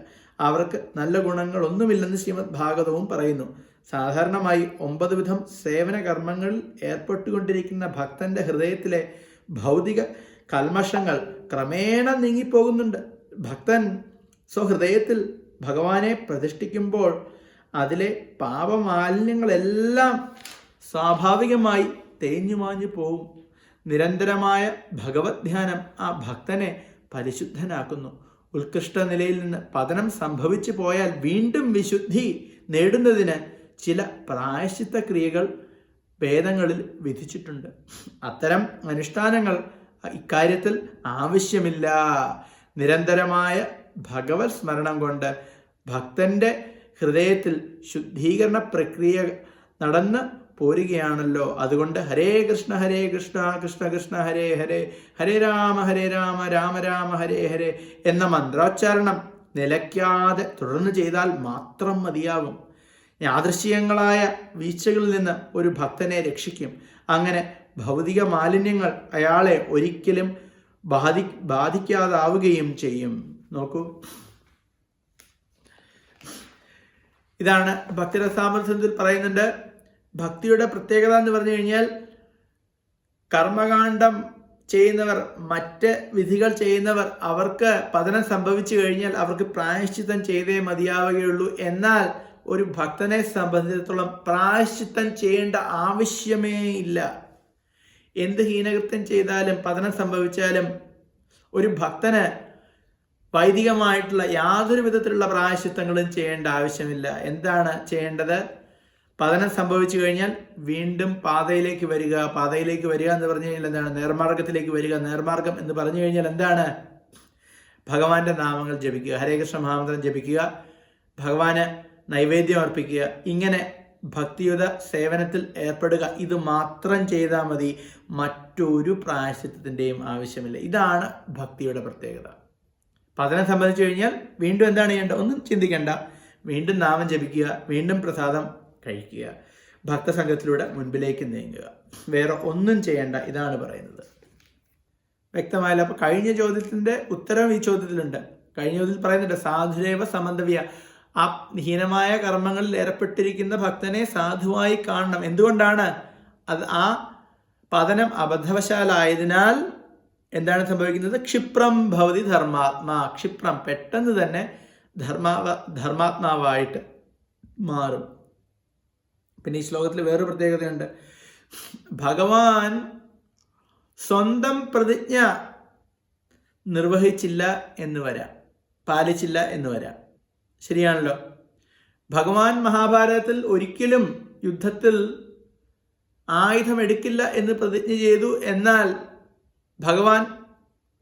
അവർക്ക് നല്ല ഗുണങ്ങളൊന്നുമില്ലെന്ന് ശ്രീമദ് ഭാഗവതവും പറയുന്നു. സാധാരണമായി 9 വിധം സേവന കർമ്മങ്ങളിൽ ഏർപ്പെട്ടുകൊണ്ടിരിക്കുന്ന ഭക്തന്റെ ഹൃദയത്തിലെ ഭൗതിക കൽമഷങ്ങൾ ക്രമേണ നീങ്ങിപ്പോകുന്നുണ്ട്. ഭക്തൻ സ്വഹൃദയത്തിൽ ഭഗവാനെ പ്രതിഷ്ഠിക്കുമ്പോൾ അതിലെ പാപമാലിന്യങ്ങളെല്ലാം സ്വാഭാവികമായി തേഞ്ഞുമാഞ്ഞു പോവും. നിരന്തരമായ ഭഗവത് ധ്യാനം ആ ഭക്തനെ പരിശുദ്ധനാക്കുന്നു. ഉത്കൃഷ്ട നിലയിൽ നിന്ന് പതനം സംഭവിച്ചു പോയാൽ വീണ്ടും വിശുദ്ധി നേടുന്നതിന് ചില പ്രായശ്ചിത്ത ക്രിയകൾ വേദങ്ങളിൽ വിധിച്ചിട്ടുണ്ട്. അത്തരം അനുഷ്ഠാനങ്ങൾ ഇക്കാര്യത്തിൽ ആവശ്യമില്ല. നിരന്തരമായ ഭഗവത് സ്മരണം കൊണ്ട് ഭക്തന്റെ ഹൃദയത്തിൽ ശുദ്ധീകരണ പ്രക്രിയ നടന്ന് പോരുകയാണല്ലോ. അതുകൊണ്ട് ഹരേ കൃഷ്ണ കൃഷ്ണ കൃഷ്ണ ഹരേ ഹരേ, ഹരേ രാമ രാമ രാമ ഹരേ ഹരേ എന്ന മന്ത്രോച്ചാരണം നിലയ്ക്കാതെ തുടർന്ന് ചെയ്താൽ മാത്രം മതിയാകും. യാദൃശ്ചികങ്ങളായ വീഴ്ചകളിൽ നിന്ന് ഒരു ഭക്തനെ രക്ഷിക്കും. അങ്ങനെ ഭൗതിക മാലിന്യങ്ങൾ അയാളെ ഒരിക്കലും ബാധിക്കാതാവുകയും ചെയ്യും. നോക്കൂ, ഇതാണ് ഭക്തിരസാമൃതത്തിൽ പറയുന്നുണ്ട്. ഭക്തിയുടെ പ്രത്യേകത എന്ന് പറഞ്ഞു കഴിഞ്ഞാൽ കർമ്മകാണ്ഡം ചെയ്യുന്നവർ, മറ്റ് വിധികൾ ചെയ്യുന്നവർ, അവർക്ക് പതനം സംഭവിച്ചു കഴിഞ്ഞാൽ അവർക്ക് പ്രായശ്ചിത്തം ചെയ്തേ മതിയാവുകയുള്ളൂ. എന്നാൽ ഒരു ഭക്തനെ സംബന്ധിച്ചിടത്തോളം പ്രായശ്ചിത്തം ചെയ്യേണ്ട ആവശ്യമേ ഇല്ല. എന്ത് ഹീനകൃത്യം ചെയ്താലും പതനം സംഭവിച്ചാലും ഒരു ഭക്തന് വൈദികമായിട്ടുള്ള യാതൊരു വിധത്തിലുള്ള പ്രായശ്ചിത്തങ്ങളും ചെയ്യേണ്ട ആവശ്യമില്ല. എന്താണ് ചെയ്യേണ്ടത്? പതനം സംഭവിച്ചു കഴിഞ്ഞാൽ വീണ്ടും പാതയിലേക്ക് വരിക. പാതയിലേക്ക് വരിക എന്ന് പറഞ്ഞു കഴിഞ്ഞാൽ എന്താണ്? നേർമാർഗത്തിലേക്ക് വരിക. നേർമാർഗം എന്ന് പറഞ്ഞു കഴിഞ്ഞാൽ എന്താണ്? ഭഗവാന്റെ നാമങ്ങൾ ജപിക്കുക, ഹരേ കൃഷ്ണ മഹാമന്ത്രം ജപിക്കുക, ഭഗവാന് നൈവേദ്യം അർപ്പിക്കുക, ഇങ്ങനെ ഭക്തിയുത സേവനത്തിൽ ഏർപ്പെടുക. ഇത് മാത്രം ചെയ്താൽ മതി. മറ്റൊരു പ്രായശ്ചിത്തത്തിൻ്റെയും ആവശ്യമില്ല. ഇതാണ് ഭക്തിയുടെ പ്രത്യേകത. പതനം സംബന്ധിച്ചു കഴിഞ്ഞാൽ വീണ്ടും എന്താണ് ചെയ്യേണ്ടത്? ഒന്നും ചിന്തിക്കേണ്ട. വീണ്ടും നാമം ജപിക്കുക, വീണ്ടും പ്രസാദം കഴിക്കുക, ഭക്തസംഘത്തിലൂടെ മുൻപിലേക്ക് നീങ്ങുക. വേറെ ഒന്നും ചെയ്യേണ്ട. ഇതാണ് പറയുന്നത്. വ്യക്തമായല്ലോ? അപ്പോൾ കഴിഞ്ഞ ചോദ്യത്തിൻ്റെ ഉത്തരം ഈ ചോദ്യത്തിലുണ്ട്. കഴിഞ്ഞ ചോദ്യത്തിൽ പറയുന്നുണ്ട് സാധുരേവ സമന്തവ്യ. ആ ഹീനമായ കർമ്മങ്ങളിൽ ഏർപ്പെട്ടിരിക്കുന്ന ഭക്തനെ സാധുവായി കാണണം. എന്തുകൊണ്ടാണ്? അത് ആ പതനം അബദ്ധവശാലായതിനാൽ എന്താണ് സംഭവിക്കുന്നത്? ക്ഷിപ്രം ഭവതി ധർമാത്മാ. ക്ഷിപ്രം, പെട്ടെന്ന് തന്നെ ധർമാത്മാവായിട്ട് മാറും. പിന്നെ ഈ ശ്ലോകത്തിൽ വേറൊരു പ്രത്യേകതയുണ്ട്. ഭഗവാൻ സ്വന്തം പ്രതിജ്ഞ നിർവഹിച്ചില്ല എന്ന് വരാം, പാലിച്ചില്ല എന്ന് വരാം. ശരിയാണല്ലോ? ഭഗവാൻ മഹാഭാരതത്തിൽ ഒരിക്കലും യുദ്ധത്തിൽ ആയുധമെടുക്കില്ല എന്ന് പ്രതിജ്ഞ ചെയ്തു. എന്നാൽ ഭഗവാൻ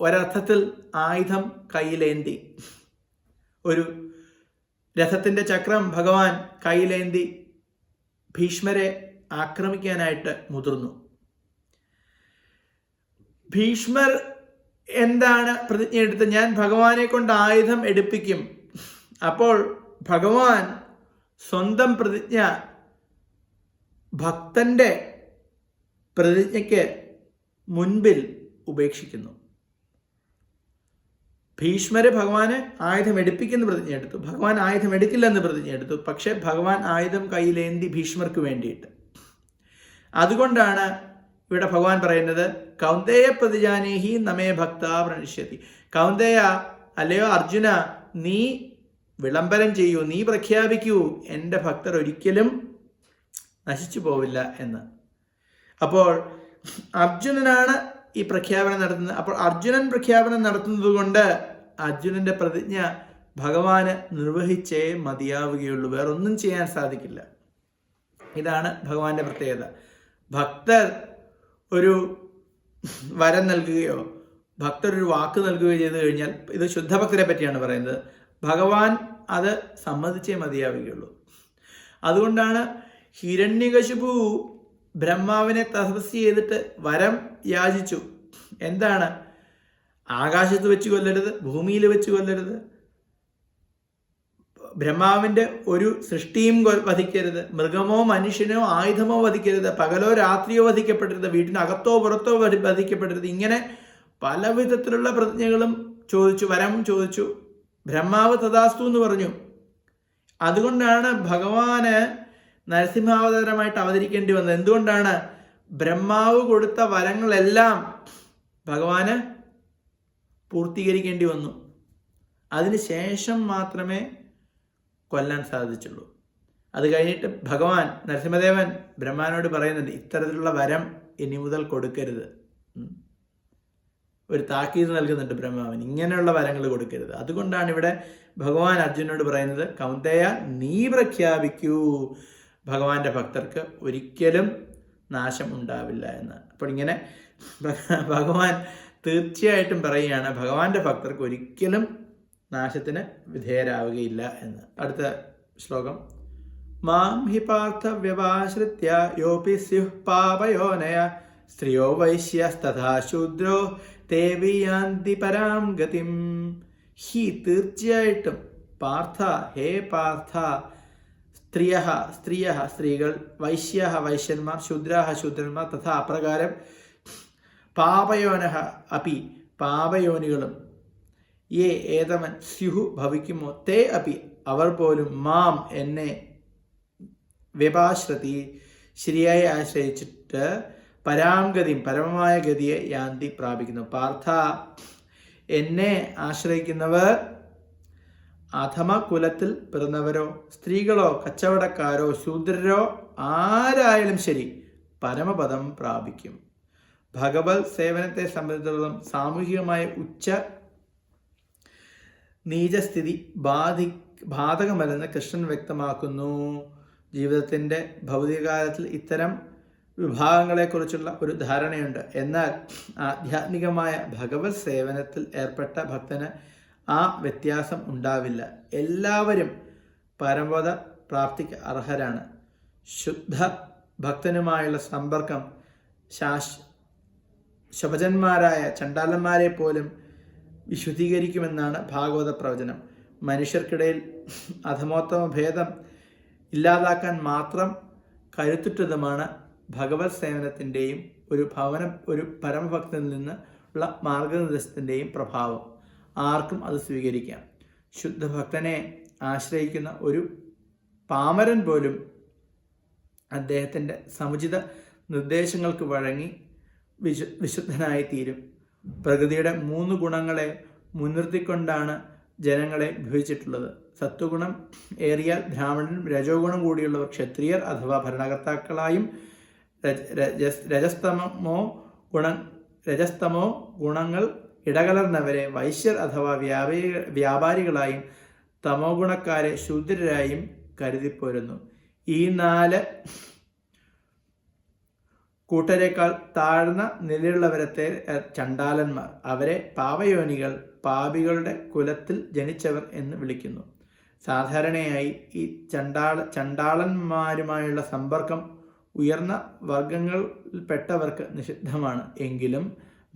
ഒരർത്ഥത്തിൽ ആയുധം കയ്യിലേന്തി. ഒരു രഥത്തിൻ്റെ ചക്രം ഭഗവാൻ കയ്യിലേന്തി ഭീഷ്മരെ ആക്രമിക്കാനായിട്ട് മുതിർന്നു. ഭീഷ്മർ എന്താണ് പ്രതിജ്ഞ എടുത്തത്? ഞാൻ ഭഗവാനെ കൊണ്ട് ആയുധം എടുപ്പിക്കും. അപ്പോൾ ഭഗവാൻ സ്വന്തം പ്രതിജ്ഞ ഭക്തന്റെ പ്രതിജ്ഞയ്ക്ക് മുൻപിൽ ഉപേക്ഷിക്കുന്നു. ഭീഷ്മര് ഭഗവാന് ആയുധം എടുപ്പിക്കുന്ന പ്രതിജ്ഞ എടുത്തു, ഭഗവാൻ ആയുധം എടുക്കില്ല എന്ന് പ്രതിജ്ഞ എടുത്തു. പക്ഷെ ഭഗവാൻ ആയുധം കയ്യിലേന്തി ഭീഷ്മർക്ക് വേണ്ടിയിട്ട്. അതുകൊണ്ടാണ് ഇവിടെ ഭഗവാൻ പറയുന്നത് കൗന്ദേയ പ്രതിജാനേഹി നമേ ഭക്ത പ്രണശ്യതി. കൗന്ദേയ, അല്ലയോ അർജുന, നീ വിളംബരം ചെയ്യൂ, നീ പ്രഖ്യാപിക്കൂ, എൻ്റെ ഭക്തർ ഒരിക്കലും നശിച്ചു പോവില്ല എന്ന്. അപ്പോൾ അർജുനനാണ് ഈ പ്രഖ്യാപനം നടത്തുന്നത്. അപ്പോൾ അർജുനൻ പ്രഖ്യാപനം നടത്തുന്നത് കൊണ്ട് അർജുനന്റെ പ്രതിജ്ഞ ഭഗവാന് നിർവഹിച്ചേ മതിയാവുകയുള്ളൂ. വേറൊന്നും ചെയ്യാൻ സാധിക്കില്ല. ഇതാണ് ഭഗവാന്റെ പ്രത്യേകത. ഭക്തർ ഒരു വരം നൽകുകയോ ഭക്തർ ഒരു വാക്ക് നൽകുകയോ ചെയ്തു കഴിഞ്ഞാൽ, ഇത് ശുദ്ധഭക്തരെ പറ്റിയാണ് പറയുന്നത്, ഭഗവാൻ അത് സമ്മതിച്ചേ മതിയാവുകയുള്ളൂ. അതുകൊണ്ടാണ് ഹിരണ്യകശിപു ബ്രഹ്മാവിനെ തപസ് ചെയ്തിട്ട് വരം യാചിച്ചു. എന്താണ്? ആകാശത്ത് വെച്ച് കൊല്ലരുത്, ഭൂമിയിൽ വെച്ച് കൊല്ലരുത്, ബ്രഹ്മാവിൻ്റെ ഒരു സൃഷ്ടിയും വധിക്കരുത്, മൃഗമോ മനുഷ്യനോ ആയുധമോ വധിക്കരുത്, പകലോ രാത്രിയോ വധിക്കപ്പെടരുത്, വീട്ടിനകത്തോ പുറത്തോ വധിക്കപ്പെടരുത്. ഇങ്ങനെ പല വിധത്തിലുള്ള പ്രതിജ്ഞകളും ചോദിച്ചു, വരം ചോദിച്ചു. ബ്രഹ്മാവ് തഥാസ്തു എന്ന് പറഞ്ഞു. അതുകൊണ്ടാണ് ഭഗവാന് നരസിംഹാവതാരമായിട്ട് അവതരിക്കേണ്ടി വന്നത്. എന്തുകൊണ്ടാണ്? ബ്രഹ്മാവ് കൊടുത്ത വരങ്ങളെല്ലാം ഭഗവാന് പൂർത്തീകരിക്കേണ്ടി വന്നു. അതിനുശേഷം മാത്രമേ കൊല്ലാൻ സാധിച്ചുള്ളൂ. അത് കഴിഞ്ഞിട്ട് ഭഗവാൻ നരസിംഹദേവൻ ബ്രഹ്മാനോട് പറയുന്നുണ്ട്, ഇത്തരത്തിലുള്ള വരം ഇനി മുതൽ കൊടുക്കരുത്. ഒരു താക്കീത് നൽകുന്നുണ്ട് ബ്രഹ്മാവിന്, ഇങ്ങനെയുള്ള വരങ്ങൾ കൊടുക്കരുത്. അതുകൊണ്ടാണ് ഇവിടെ ഭഗവാൻ അർജുനോട് പറയുന്നത്, കൗന്ദേയ, നീ പ്രഖ്യാപിക്കൂ, ഭഗവാന്റെ ഭക്തർക്ക് ഒരിക്കലും നാശം ഉണ്ടാവില്ല എന്ന്. അപ്പോൾ ഇങ്ങനെ ഭഗവാൻ തീർച്ചയായിട്ടും പറയുകയാണ് ഭഗവാന്റെ ഭക്തർക്ക് ഒരിക്കലും നാശത്തിന് വിധേയരാവുകയില്ല എന്ന്. അടുത്ത ശ്ലോകം. മാം ഹി പാർത്ഥ വ്യവാശ്രിത്യ യോപി സ്യുഃ പാപയോനയ സ്ത്രിയോ വൈശ്യസ്തഥാ ശൂദ്രോ തേ വിയാന്തി പരാം ഗതിം. ഹി തീർച്ചയായിട്ടും, പാർത്ഥ ഹേ പാർത്ഥ, സ്ത്രീകൾ, വൈശ്യന്മാർ, ശൂദ്രന്മാർ, തഥാ അപ്രകാരം പാപയോനഃ അപി പാപയോനികളും, യേ ഏതവൻ സ്യുഹു ഭവിക്കുമോ, തേ അപി അവർ പോലും, മാം എന്നെ, വ്യപാശ്രതി ശരിയായി ആശ്രയിച്ചിട്ട്, പരാംഗതി പരമമായ ഗതിയെ യാന്തി പ്രാപിക്കുന്നു. പാർത്ഥ എന്നെ ആശ്രയിക്കുന്നവർ അധമ കുലത്തിൽ പിറന്നവരോ സ്ത്രീകളോ കച്ചവടക്കാരോ ശൂദ്രരോ ആരായാലും ശരി പരമപദം പ്രാപിക്കും. ഭഗവത് സേവനത്തെ സംബന്ധിച്ചിടത്തോളം സാമൂഹികമായ ഉച്ച നീചസ്ഥിതി ബാധകമല്ലെന്ന് കൃഷ്ണൻ വ്യക്തമാക്കുന്നു. ജീവിതത്തിൻ്റെ ഭൗതികകാലത്തിൽ ഇത്തരം വിഭാഗങ്ങളെക്കുറിച്ചുള്ള ഒരു ധാരണയുണ്ട്. എന്നാൽ ആധ്യാത്മികമായ ഭഗവത് സേവനത്തിൽ ഏർപ്പെട്ട ഭക്തന് ആ വ്യത്യാസം ഉണ്ടാവില്ല. എല്ലാവരും പരമപദ പ്രാപ്തിക്ക് അർഹരാണ്. ശുദ്ധ ഭക്തനുമായുള്ള സമ്പർക്കം ശപജന്മാരായ ചണ്ടാലന്മാരെ പോലും വിശുദ്ധീകരിക്കുമെന്നാണ് ഭാഗവത പ്രവചനം. മനുഷ്യർക്കിടയിൽ അധമോത്തമ ഭേദം ഇല്ലാതാക്കാൻ മാത്രം കരുത്തുറ്റതുമാണ് ഭഗവത് സേവനത്തിൻ്റെയും ഒരു പരമഭക്തനിൽ നിന്ന് ഉള്ള മാർഗനിർദ്ദേശത്തിൻ്റെയും പ്രഭാവം. ആർക്കും അത് സ്വീകരിക്കാം. ശുദ്ധഭക്തനെ ആശ്രയിക്കുന്ന ഒരു പാമരൻ പോലും അദ്ദേഹത്തിൻ്റെ സമുചിത നിർദ്ദേശങ്ങൾക്ക് വഴങ്ങി വിശുദ്ധനായി തീരും. പ്രകൃതിയുടെ 3 ഗുണങ്ങളെ മുൻനിർത്തിക്കൊണ്ടാണ് ജനങ്ങളെ വിഭജിച്ചിട്ടുള്ളത്. സത്വഗുണം ഏറിയാൽ ബ്രാഹ്മണനും, രജോഗുണം കൂടിയുള്ളവർ ക്ഷത്രിയർ അഥവാ ഭരണകർത്താക്കളായും, രജസ്തമോ ഗുണങ്ങൾ ഇടകലർന്നവരെ വൈശ്യർ അഥവാ വ്യാപാരികളായും, തമോ ഗുണക്കാരെ ശൂദ്രരായും കരുതിപ്പോരുന്നു. ഈ 4 കൂട്ടരേക്കാൾ താഴ്ന്ന നിലയുള്ളവരത്തെ ചണ്ടാലന്മാർ, അവരെ പാപയോനികൾ, പാപികളുടെ കുലത്തിൽ ജനിച്ചവർ എന്ന് വിളിക്കുന്നു. സാധാരണയായി ഈ ചണ്ടാളന്മാരുമായുള്ള സമ്പർക്കം ഉയർന്ന വർഗങ്ങളിൽപ്പെട്ടവർക്ക് നിഷിദ്ധമാണ്. എങ്കിലും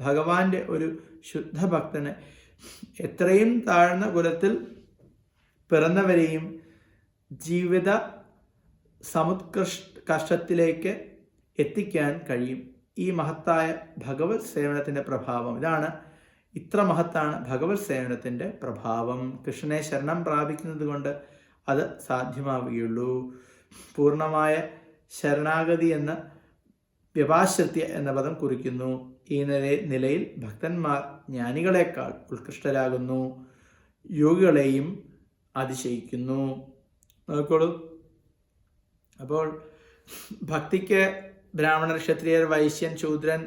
ഭഗവാന്റെ ഒരു ശുദ്ധഭക്തന് എത്രയും താഴ്ന്ന കുലത്തിൽ പിറന്നവരെയും ജീവിത കഷ്ടത്തിലേക്ക് എത്തിക്കാൻ കഴിയും. ഈ മഹത്തായ ഭഗവത് സേവനത്തിൻ്റെ പ്രഭാവം ഇതാണ്. ഇത്ര മഹത്താണ് ഭഗവത് സേവനത്തിൻ്റെ പ്രഭാവം. കൃഷ്ണനെ ശരണം പ്രാപിക്കുന്നത് കൊണ്ട് അത് സാധ്യമാവുകയുള്ളൂ. പൂർണ്ണമായ ശരണാഗതി എന്ന വ്യപാശ്രിത്യ എന്ന പദം കുറിക്കുന്നു. ഈ നിലയിൽ ഭക്തന്മാർ ജ്ഞാനികളെക്കാൾ ഉത്കൃഷ്ടരാകുന്നു, യോഗികളെയും അതിശയിക്കുന്നു. നോക്കോളൂ. അപ്പോൾ ഭക്തിക്ക് ബ്രാഹ്മണർ, ക്ഷത്രിയർ, വൈശ്യൻ, ശൂദ്രൻ,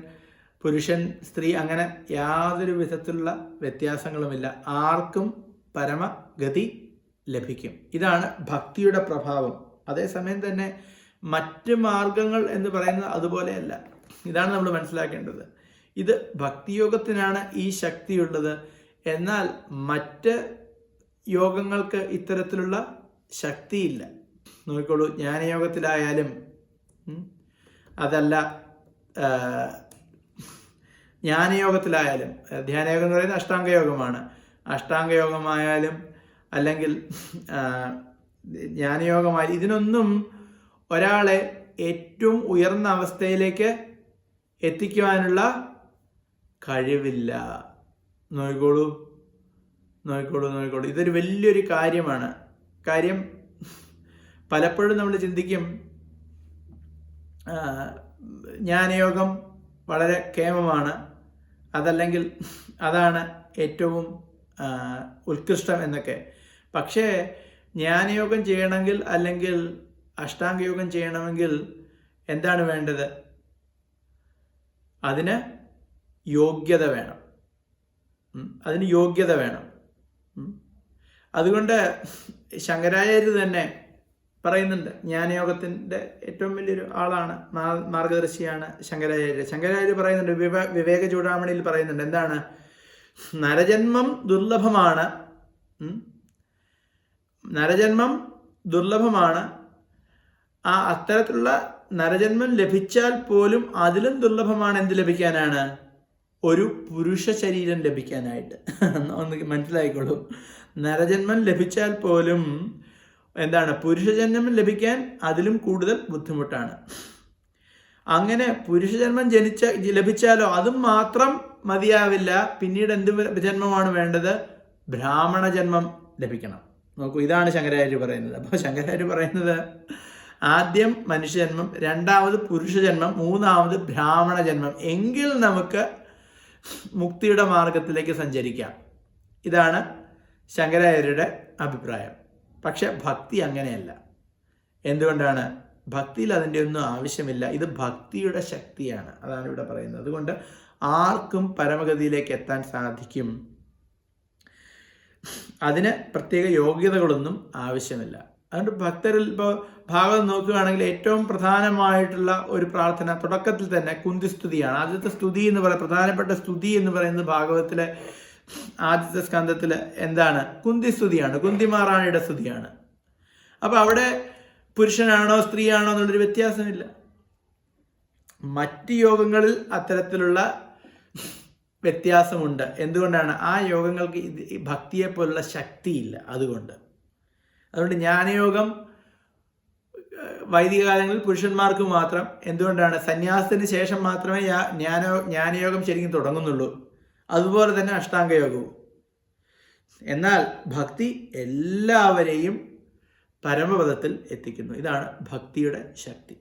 പുരുഷൻ, സ്ത്രീ അങ്ങനെ യാതൊരു വിധത്തിലുള്ള വ്യത്യാസങ്ങളുമില്ല. ആർക്കും പരമഗതി ലഭിക്കും. ഇതാണ് ഭക്തിയുടെ പ്രഭാവം. അതേസമയം തന്നെ മറ്റ് മാർഗങ്ങൾ എന്ന് പറയുന്നത് അതുപോലെയല്ല. ഇതാണ് നമ്മൾ മനസ്സിലാക്കേണ്ടത്. ഇത് ഭക്തിയോഗത്തിനാണ് ഈ ശക്തിയുള്ളത്. എന്നാൽ മറ്റ് യോഗങ്ങൾക്ക് ഇത്തരത്തിലുള്ള ശക്തിയില്ല. നോക്കിക്കോളൂ, ജ്ഞാനയോഗത്തിലായാലും അതല്ല, ജ്ഞാനയോഗത്തിലായാലും, ധ്യാനയോഗം എന്ന് പറയുന്നത് അഷ്ടാംഗയോഗമാണ്. അഷ്ടാംഗയോഗമായാലും അല്ലെങ്കിൽ ജ്ഞാനയോഗമായാലും ഇതിനൊന്നും ഒരാളെ ഏറ്റവും ഉയർന്ന അവസ്ഥയിലേക്ക് എത്തിക്കുവാനുള്ള കഴിവില്ല. നോക്കിക്കോളൂ. ഇതൊരു വലിയൊരു കാര്യമാണ്. കാര്യം പലപ്പോഴും നമ്മൾ ചിന്തിക്കും ജ്ഞാനയോഗം വളരെ കേമമാണ്, അതല്ലെങ്കിൽ അതാണ് ഏറ്റവും ഉത്കൃഷ്ടം എന്നൊക്കെ. പക്ഷേ ജ്ഞാനയോഗം ചെയ്യണമെങ്കിൽ അല്ലെങ്കിൽ അഷ്ടാംഗയോഗം ചെയ്യണമെങ്കിൽ എന്താണ് വേണ്ടത്? അതിന് യോഗ്യത വേണം. അതുകൊണ്ട് ശങ്കരാചാര്യർ തന്നെ പറയുന്നുണ്ട്. ജ്ഞാനയോഗത്തിൻ്റെ ഏറ്റവും വലിയൊരു ആളാണ്, മാർഗദർശിയാണ് ശങ്കരാചാര്യ. ശങ്കരാചാര്യ പറയുന്നുണ്ട്, വിവേക ചൂടാമണിയിൽ പറയുന്നുണ്ട്, എന്താണ്? നരജന്മം ദുർലഭമാണ്, നരജന്മം ദുർലഭമാണ്. അത്തരത്തിലുള്ള നരജന്മം ലഭിച്ചാൽ പോലും അതിലും ദുർലഭമാണ് എന്ത് ലഭിക്കാനാണ്? ഒരു പുരുഷ ശരീരം ലഭിക്കാനായിട്ട്. ഒന്ന് മനസ്സിലായിക്കോളൂ. നരജന്മം ലഭിച്ചാൽ പോലും എന്താണ്? പുരുഷജന്മം ലഭിക്കാൻ അതിലും കൂടുതൽ ബുദ്ധിമുട്ടാണ്. അങ്ങനെ പുരുഷജന്മം ലഭിച്ചാലോ അതും മാത്രം മതിയാവില്ല. പിന്നീട് എന്ത് ജന്മമാണ് വേണ്ടത്? ബ്രാഹ്മണ ജന്മം ലഭിക്കണം. നോക്കൂ, ഇതാണ് ശങ്കരാചാര്യ പറയുന്നത്. അപ്പോൾ ശങ്കരാചാര്യ പറയുന്നത്, ആദ്യം മനുഷ്യജന്മം, രണ്ടാമത് പുരുഷജന്മം, മൂന്നാമത് ബ്രാഹ്മണ ജന്മം, എങ്കിൽ നമുക്ക് മുക്തിയുടെ മാർഗത്തിലേക്ക് സഞ്ചരിക്കാം. ഇതാണ് ശങ്കരാചാര്യരുടെ അഭിപ്രായം. പക്ഷെ ഭക്തി അങ്ങനെയല്ല. എന്തുകൊണ്ടാണ്? ഭക്തിയിൽ അതിൻ്റെ ഒന്നും ആവശ്യമില്ല. ഇത് ഭക്തിയുടെ ശക്തിയാണ്. അതാണ് ഇവിടെ പറയുന്നത്. അതുകൊണ്ട് ആർക്കും പരമഗതിയിലേക്ക് എത്താൻ സാധിക്കും. അതിന് പ്രത്യേക യോഗ്യതകളൊന്നും ആവശ്യമില്ല. അതുകൊണ്ട് ഭക്തരിൽ ഇപ്പോൾ ഭാഗവതം നോക്കുകയാണെങ്കിൽ ഏറ്റവും പ്രധാനമായിട്ടുള്ള ഒരു പ്രാർത്ഥന തുടക്കത്തിൽ തന്നെ കുന്തിസ്തുതിയാണ്. ആദ്യത്തെ സ്തുതി എന്ന് പറയുന്നത്, പ്രധാനപ്പെട്ട സ്തുതി എന്ന് പറയുന്നത് ഭാഗവതത്തിലെ ആദ്യത്തെ സ്കന്ധത്തിൽ എന്താണ്? കുന്തിസ്തുതിയാണ്, കുന്തിമാറാണിയുടെ സ്തുതിയാണ്. അപ്പോൾ അവിടെ പുരുഷനാണോ സ്ത്രീയാണോ എന്നുള്ളൊരു വ്യത്യാസമില്ല. മറ്റ് യോഗങ്ങളിൽ അത്തരത്തിലുള്ള വ്യത്യാസമുണ്ട്. എന്തുകൊണ്ടാണ്? ആ യോഗങ്ങൾക്ക് ഭക്തിയെ പോലുള്ള ശക്തിയില്ല. അതുകൊണ്ട് ജ്ഞാനയോഗം വൈദിക കാലങ്ങളിൽ പുരുഷന്മാർക്ക് മാത്രം. എന്തുകൊണ്ടാണ്? സന്യാസത്തിന് ശേഷം മാത്രമേ ജ്ഞാനയോഗം ശരിക്കും തുടങ്ങുന്നുള്ളൂ. അതുപോലെ തന്നെ അഷ്ടാംഗയോഗവും. എന്നാൽ ഭക്തി എല്ലാവരെയും പരമപദത്തിൽ എത്തിക്കുന്നു. ഇതാണ് ഭക്തിയുടെ ശക്തി.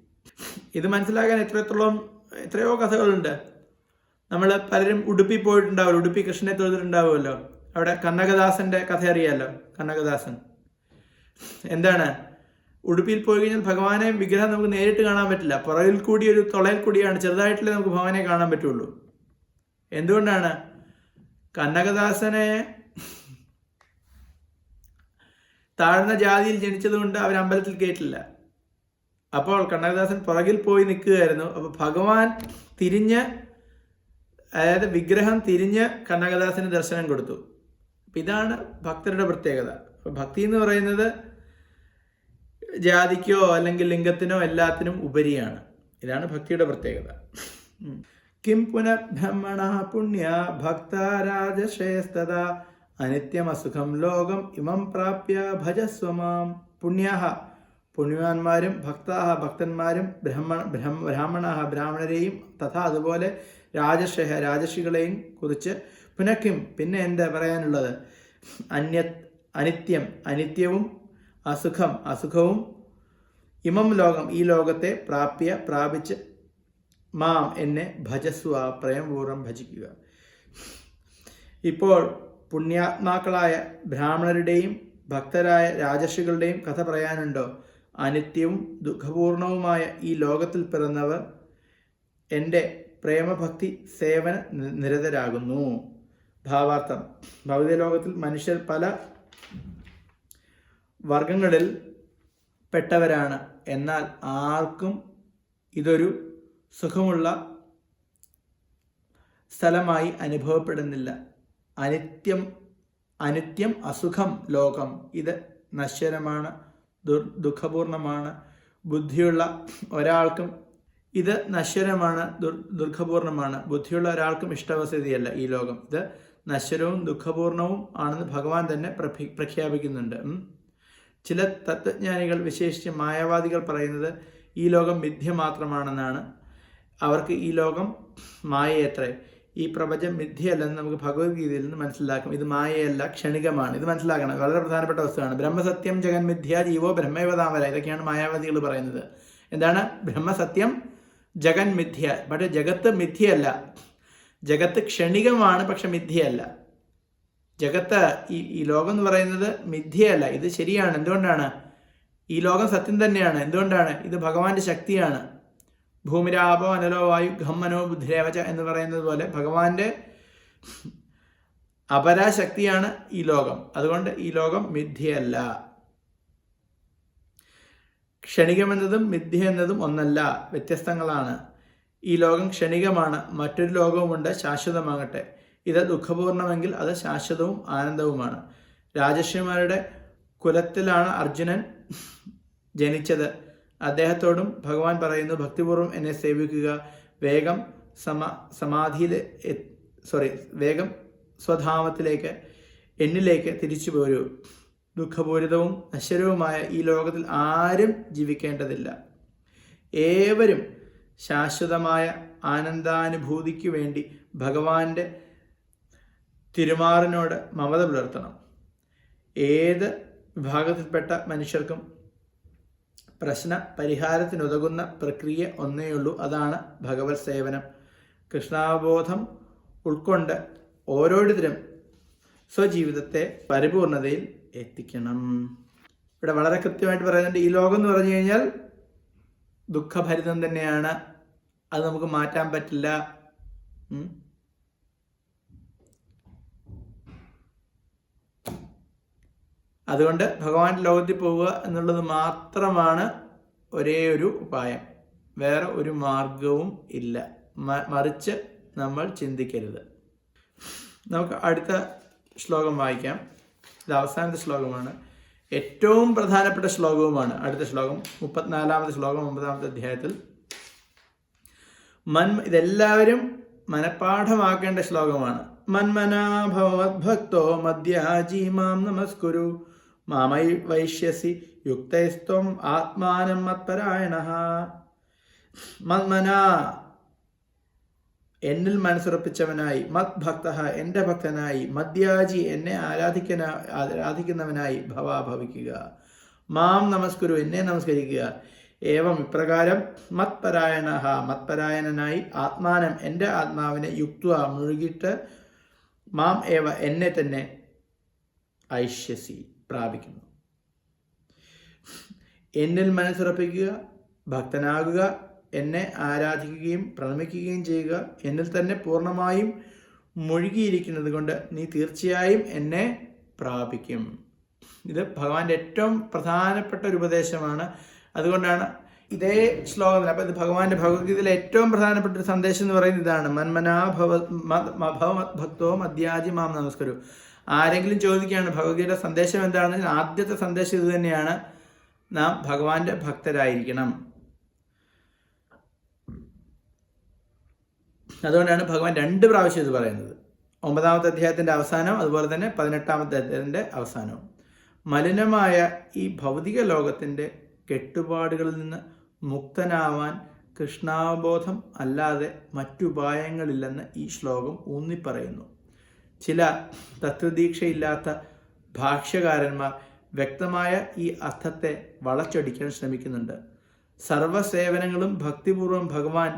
ഇത് മനസ്സിലാക്കാൻ എത്രയോ കഥകളുണ്ട്. നമ്മൾ പലരും ഉടുപ്പി പോയിട്ടുണ്ടാവുമല്ലോ, ഉടുപ്പി കൃഷ്ണനെ തൊഴുതിട്ടുണ്ടാവുമല്ലോ. അവിടെ കനകദാസന്റെ കഥ അറിയാമല്ലോ. കനകദാസൻ എന്താണ്? ഉടുപ്പിയിൽ പോയി കഴിഞ്ഞാൽ ഭഗവാനെ വിഗ്രഹം നമുക്ക് നേരിട്ട് കാണാൻ പറ്റില്ല. പുറകിൽ കൂടി ഒരു തുളയിൽ കൂടിയാണ്, ചെറുതായിട്ടല്ലേ നമുക്ക് ഭഗവാനെ കാണാൻ പറ്റുള്ളൂ. എന്തുകൊണ്ടാണ്? കനകദാസനെ താഴ്ന്ന ജാതിയിൽ ജനിച്ചതുകൊണ്ട് അവർ അമ്പലത്തിൽ കയറ്റില്ല. അപ്പോൾ കനകദാസൻ പുറകിൽ പോയി നിൽക്കുകയായിരുന്നു. അപ്പോൾ ഭഗവാൻ തിരിഞ്ഞ്, അതായത് വിഗ്രഹം തിരിഞ്ഞ് കനകദാസന് ദർശനം കൊടുത്തു. അപ്പം ഇതാണ് ഭക്തരുടെ പ്രത്യേകത. അപ്പോൾ ഭക്തി എന്ന് പറയുന്നത് ജാതിക്കോ അല്ലെങ്കിൽ ലിംഗത്തിനോ എല്ലാത്തിനും ഉപരിയാണ്. ഇതാണ് ഭക്തിയുടെ പ്രത്യേകത. കിം പുനഃബ്രഹ്മണ പുണ്യ ഭക്തരാജശ്രേയസ്തദാ അനിത്യമസുഖം ലോകം ഇമം പ്രാപ്യ ഭജസ്വമാം. പുണ്യാഹ പുണ്യവാന്മാരും ഭക്താഹ ഭക്തന്മാരും ബ്രാഹ്മണാഹ ബ്രാഹ്മണരെയും തഥാ അതുപോലെ രാജശ്രേയ രാജർഷികളെയും കുറിച്ച് പുനഃക്കിം പിന്നെ എന്താ പറയാനുള്ളത്? അനിത്യം അനിത്യവും അസുഖം അസുഖവും ഇമം ലോകം ഈ ലോകത്തെ പ്രാപിച്ച് മാം എന്നെ ഭജസ്വ പ്രേമപൂർവ്വം ഭജിക്കുക. ഇപ്പോൾ പുണ്യാത്മാക്കളായ ബ്രാഹ്മണരുടെയും ഭക്തരായ രാജർഷികളുടെയും കഥ പറയാനുണ്ടോ? അനിത്യവും ദുഃഖപൂർണവുമായ ഈ ലോകത്തിൽ പിറന്നവർ എൻ്റെ പ്രേമഭക്തി സേവന നിരതരാകുന്നു. ഭാവാർത്ഥം: ഭൗതിക ലോകത്തിൽ മനുഷ്യർ പല വർഗങ്ങളിൽ പെട്ടവരാണ്. എന്നാൽ ആർക്കും ഇതൊരു സുഖമുള്ള സ്ഥലമായി അനുഭവപ്പെടുന്നില്ല. അനിത്യം അസുഖം ലോകം. ഇത് നശ്വരമാണ്, ദുഃഖപൂർണമാണ്. ബുദ്ധിയുള്ള ഒരാൾക്കും ഇത് നശ്വരമാണ്, ദുഃഖപൂർണമാണ്. ബുദ്ധിയുള്ള ഒരാൾക്കും ഇഷ്ടവസതിയല്ല ഈ ലോകം. ഇത് നശ്വരവും ദുഃഖപൂർണവും ആണെന്ന് ഭഗവാൻ തന്നെ പ്രഖ്യാപിക്കുന്നുണ്ട്. ചില തത്വജ്ഞാനികൾ, വിശേഷിച്ച് മായാവാദികൾ പറയുന്നത് ഈ ലോകം മിഥ്യ മാത്രമാണെന്നാണ്. അവർക്ക് ഈ ലോകം മായയത്രേ. ഈ പ്രപഞ്ചം മിഥ്യയല്ലെന്ന് നമുക്ക് ഭഗവത്ഗീതയിൽ നിന്ന് മനസ്സിലാക്കും. ഇത് മായയല്ല, ക്ഷണികമാണ്. ഇത് മനസ്സിലാക്കണം, വളരെ പ്രധാനപ്പെട്ട വസ്തുവാണ്. ബ്രഹ്മസത്യം ജഗൻ മിഥ്യ ജീവോ ബ്രഹ്മൈവതാമര. ഇതൊക്കെയാണ് മായാവാദികൾ പറയുന്നത്. എന്താണ്? ബ്രഹ്മസത്യം ജഗൻ മിഥ്യ. പക്ഷേ ജഗത്ത് മിഥ്യയല്ല. ജഗത്ത് ക്ഷണികമാണ്, പക്ഷെ മിഥ്യയല്ല. ജഗത്ത് ഈ ലോകം എന്ന് പറയുന്നത് മിഥ്യയല്ല, ഇത് ശരിയാണ്. എന്തുകൊണ്ടാണ്? ഈ ലോകം സത്യം തന്നെയാണ്. എന്തുകൊണ്ടാണ്? ഇത് ഭഗവാന്റെ ശക്തിയാണ്. ഭൂമിരാപോ അനലോ വായു ഖമ്മനോ ബുദ്ധിരേവച എന്ന് പറയുന്നത് പോലെ ഭഗവാന്റെ അപരാശക്തിയാണ് ഈ ലോകം. അതുകൊണ്ട് ഈ ലോകം മിഥ്യയല്ല. ക്ഷണികമെന്നതും മിഥ്യ എന്നതും ഒന്നല്ല, വ്യത്യസ്തങ്ങളാണ്. ഈ ലോകം ക്ഷണികമാണ്, മറ്റൊരു ലോകവുമുണ്ട്, ശാശ്വതമാകട്ടെ. ഇത് ദുഃഖപൂർണമെങ്കിൽ അത് ശാശ്വതവും ആനന്ദവുമാണ്. രാജർഷിമാരുടെ കുലത്തിലാണ് അർജുനൻ ജനിച്ചത്. അദ്ദേഹത്തോടും ഭഗവാൻ പറയുന്നു, ഭക്തിപൂർവ്വം എന്നെ സേവിക്കുക, വേഗം വേഗം സ്വധാമത്തിലേക്ക് എന്നിലേക്ക് തിരിച്ചു പോരൂ. ദുഃഖപൂരിതവും നശ്വരവുമായ ഈ ലോകത്തിൽ ആരും ജീവിക്കേണ്ടതില്ല. ഏവരും ശാശ്വതമായ ആനന്ദാനുഭൂതിക്കു വേണ്ടി ഭഗവാന്റെ തിരുമാറിനോട് മമത പുലർത്തണം. ഏത് വിഭാഗത്തിൽപ്പെട്ട മനുഷ്യർക്കും പ്രശ്ന പരിഹാരത്തിനുതകുന്ന പ്രക്രിയ ഒന്നേയുള്ളൂ, അതാണ് ഭഗവത് സേവനം. കൃഷ്ണാവബോധം ഉൾക്കൊണ്ട് ഓരോരുത്തരും സ്വജീവിതത്തെ പരിപൂർണതയിൽ എത്തിക്കണം. ഇവിടെ വളരെ കൃത്യമായിട്ട് പറയുന്നുണ്ട്, ഈ ലോകം എന്ന് പറഞ്ഞു കഴിഞ്ഞാൽ ദുഃഖഭരിതം തന്നെയാണ്, അത് നമുക്ക് മാറ്റാൻ പറ്റില്ല. അതുകൊണ്ട് ഭഗവാന്റെ ലോകത്തിൽ പോവുക എന്നുള്ളത് മാത്രമാണ് ഒരേ ഒരു ഉപായം, വേറെ ഒരു മാർഗവും ഇല്ല. മറിച്ച് നമ്മൾ ചിന്തിക്കരുത്. നമുക്ക് അടുത്ത ശ്ലോകം വായിക്കാം. ഇത് അവസാനത്തെ ശ്ലോകമാണ്, ഏറ്റവും പ്രധാനപ്പെട്ട ശ്ലോകവുമാണ്. അടുത്ത ശ്ലോകം 34-ാമത്തെ ശ്ലോകം 9-ാമത്തെ അധ്യായത്തിൽ. ഇതെല്ലാവരും മനഃപാഠമാക്കേണ്ട ശ്ലോകമാണ്. മന്മനാ ഭവദ്ഭക്തോ മദ്യാജീ മാം നമസ്കുരു മാമൈ വൈശ്യസി യുക്തൈസ്ത്വം ആത്മാനം മത്പരായണഃ. മന്മനാ എന്നിൽ മനസ്സുറപ്പിച്ചവനായി, മത് ഭക്ത എൻ്റെ ഭക്തനായി, മദ്യാജി എന്നെ ആരാധിക്കുന്നവനായി ഭവിക്കുക, മാം നമസ്കുരു എന്നെ നമസ്കരിക്കുക. ഏവം ഇപ്രകാരം മത്പരായണഃ മത്പരായണനായി, ആത്മാനം എൻ്റെ ആത്മാവിനെ, യുക്ത്വ മുഴുകിയിട്ട്, മാം ഏവ എന്നെ തന്നെ, ഐഷ്യസി പ്രാപിക്കുന്നു. എന്നിൽ മനസ്സുറപ്പിക്കുക, ഭക്തനാകുക, എന്നെ ആരാധിക്കുകയും പ്രണമിക്കുകയും ചെയ്യുക. എന്നിൽ തന്നെ പൂർണ്ണമായും മുഴുകിയിരിക്കുന്നത് കൊണ്ട് നീ തീർച്ചയായും എന്നെ പ്രാപിക്കും. ഇത് ഭഗവാന്റെ ഏറ്റവും പ്രധാനപ്പെട്ട ഒരു ഉപദേശമാണ്. അതുകൊണ്ടാണ് ഇതേ ശ്ലോകത്തിൽ, അപ്പം ഇത് ഭഗവാന്റെ ഭഗവത്ഗീതയിലെ ഏറ്റവും പ്രധാനപ്പെട്ട ഒരു സന്ദേശം എന്ന് പറയുന്നത് ഇതാണ്, മന്മനാ ഭക്തോ മദ്യാജി മാം നമസ്കരു. ആരെങ്കിലും ചോദിക്കുകയാണ് ഭഗവത്ഗീതയുടെ സന്ദേശം എന്താണെന്ന്, ആദ്യത്തെ സന്ദേശം ഇത് തന്നെയാണ്, നാം ഭഗവാന്റെ ഭക്തരായിരിക്കണം. അതുകൊണ്ടാണ് ഭഗവാൻ 2 പ്രാവശ്യം ഇത് പറയുന്നത്. 9-ാമത്തെ അധ്യായത്തിൻ്റെ അവസാനവും അതുപോലെ തന്നെ 18-ാമത്തെ അധ്യായത്തിൻ്റെ അവസാനവും. മലിനമായ ഈ ഭൗതിക ലോകത്തിൻ്റെ കെട്ടുപാടുകളിൽ നിന്ന് മുക്തനാവാൻ കൃഷ്ണാവബോധം അല്ലാതെ മറ്റുപായങ്ങളില്ലെന്ന് ഈ ശ്ലോകം ഊന്നിപ്പറയുന്നു. ചില തത്വദീക്ഷയില്ലാത്ത ഭാഷ്യകാരന്മാർ വ്യക്തമായ ഈ അർത്ഥത്തെ വളച്ചൊടിക്കാൻ ശ്രമിക്കുന്നുണ്ട്. സർവസേവനങ്ങളും ഭക്തിപൂർവ്വം ഭഗവാൻ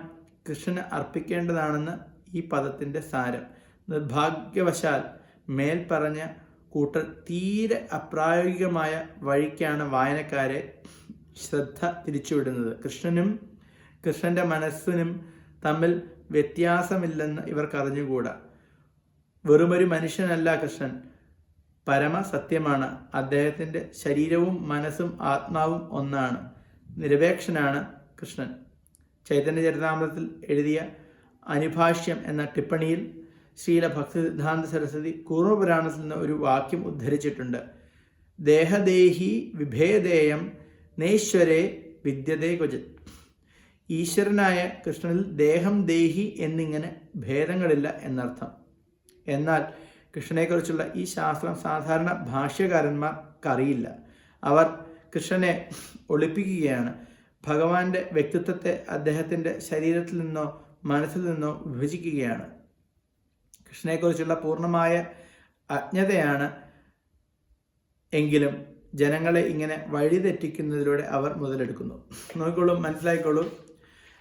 കൃഷ്ണന് അർപ്പിക്കേണ്ടതാണെന്ന് ഈ പദത്തിൻ്റെ സാരം. നിർഭാഗ്യവശാൽ മേൽപ്പറഞ്ഞ കൂട്ടർ തീരെ അപ്രായോഗികമായ വഴിക്കാണ് വായനക്കാരെ ശ്രദ്ധ തിരിച്ചുവിടുന്നത്. കൃഷ്ണനും കൃഷ്ണൻ്റെ മനസ്സിനും തമ്മിൽ വ്യത്യാസമില്ലെന്ന് ഇവർക്കറിഞ്ഞുകൂടാ. വെറുമൊരു മനുഷ്യനല്ല കൃഷ്ണൻ, പരമസത്യമാണ്. അദ്ദേഹത്തിൻ്റെ ശരീരവും മനസ്സും ആത്മാവും ഒന്നാണ്. നിരപേക്ഷനാണ് കൃഷ്ണൻ. ചൈതന്യ ചരിതാമൃതത്തിൽ എഴുതിയ അനുഭാഷ്യം എന്ന ടിപ്പണിയിൽ ശ്രീല ഭക്തിസിദ്ധാന്ത സരസ്വതി കൂർമ്മപുരാണത്തിൽ നിന്ന് ഒരു വാക്യം ഉദ്ധരിച്ചിട്ടുണ്ട്. ദേഹദേഹി വിഭേദേയം നേശ്വരേ വിദ്യതേ ക്വചിത്. ഈശ്വരനായ കൃഷ്ണനിൽ ദേഹം ദേഹി എന്നിങ്ങനെ ഭേദങ്ങളില്ല എന്നർത്ഥം. എന്നാൽ കൃഷ്ണനെക്കുറിച്ചുള്ള ഈ ശാസ്ത്രം സാധാരണ ഭാഷ്യകാരന്മാർക്കറിയില്ല. അവർ കൃഷ്ണനെ ഒളിപ്പിക്കുകയാണ്. ഭഗവാന്റെ വ്യക്തിത്വത്തെ അദ്ദേഹത്തിൻ്റെ ശരീരത്തിൽ നിന്നോ മനസ്സിൽ നിന്നോ വിഭജിക്കുകയാണ്. കൃഷ്ണനെക്കുറിച്ചുള്ള പൂർണ്ണമായ അജ്ഞതയാണ് എങ്കിലും ജനങ്ങളെ ഇങ്ങനെ വഴിതെറ്റിക്കുന്നതിലൂടെ അവർ മുതലെടുക്കുന്നു. നോക്കിക്കോളൂ, മനസ്സിലാക്കിക്കോളൂ.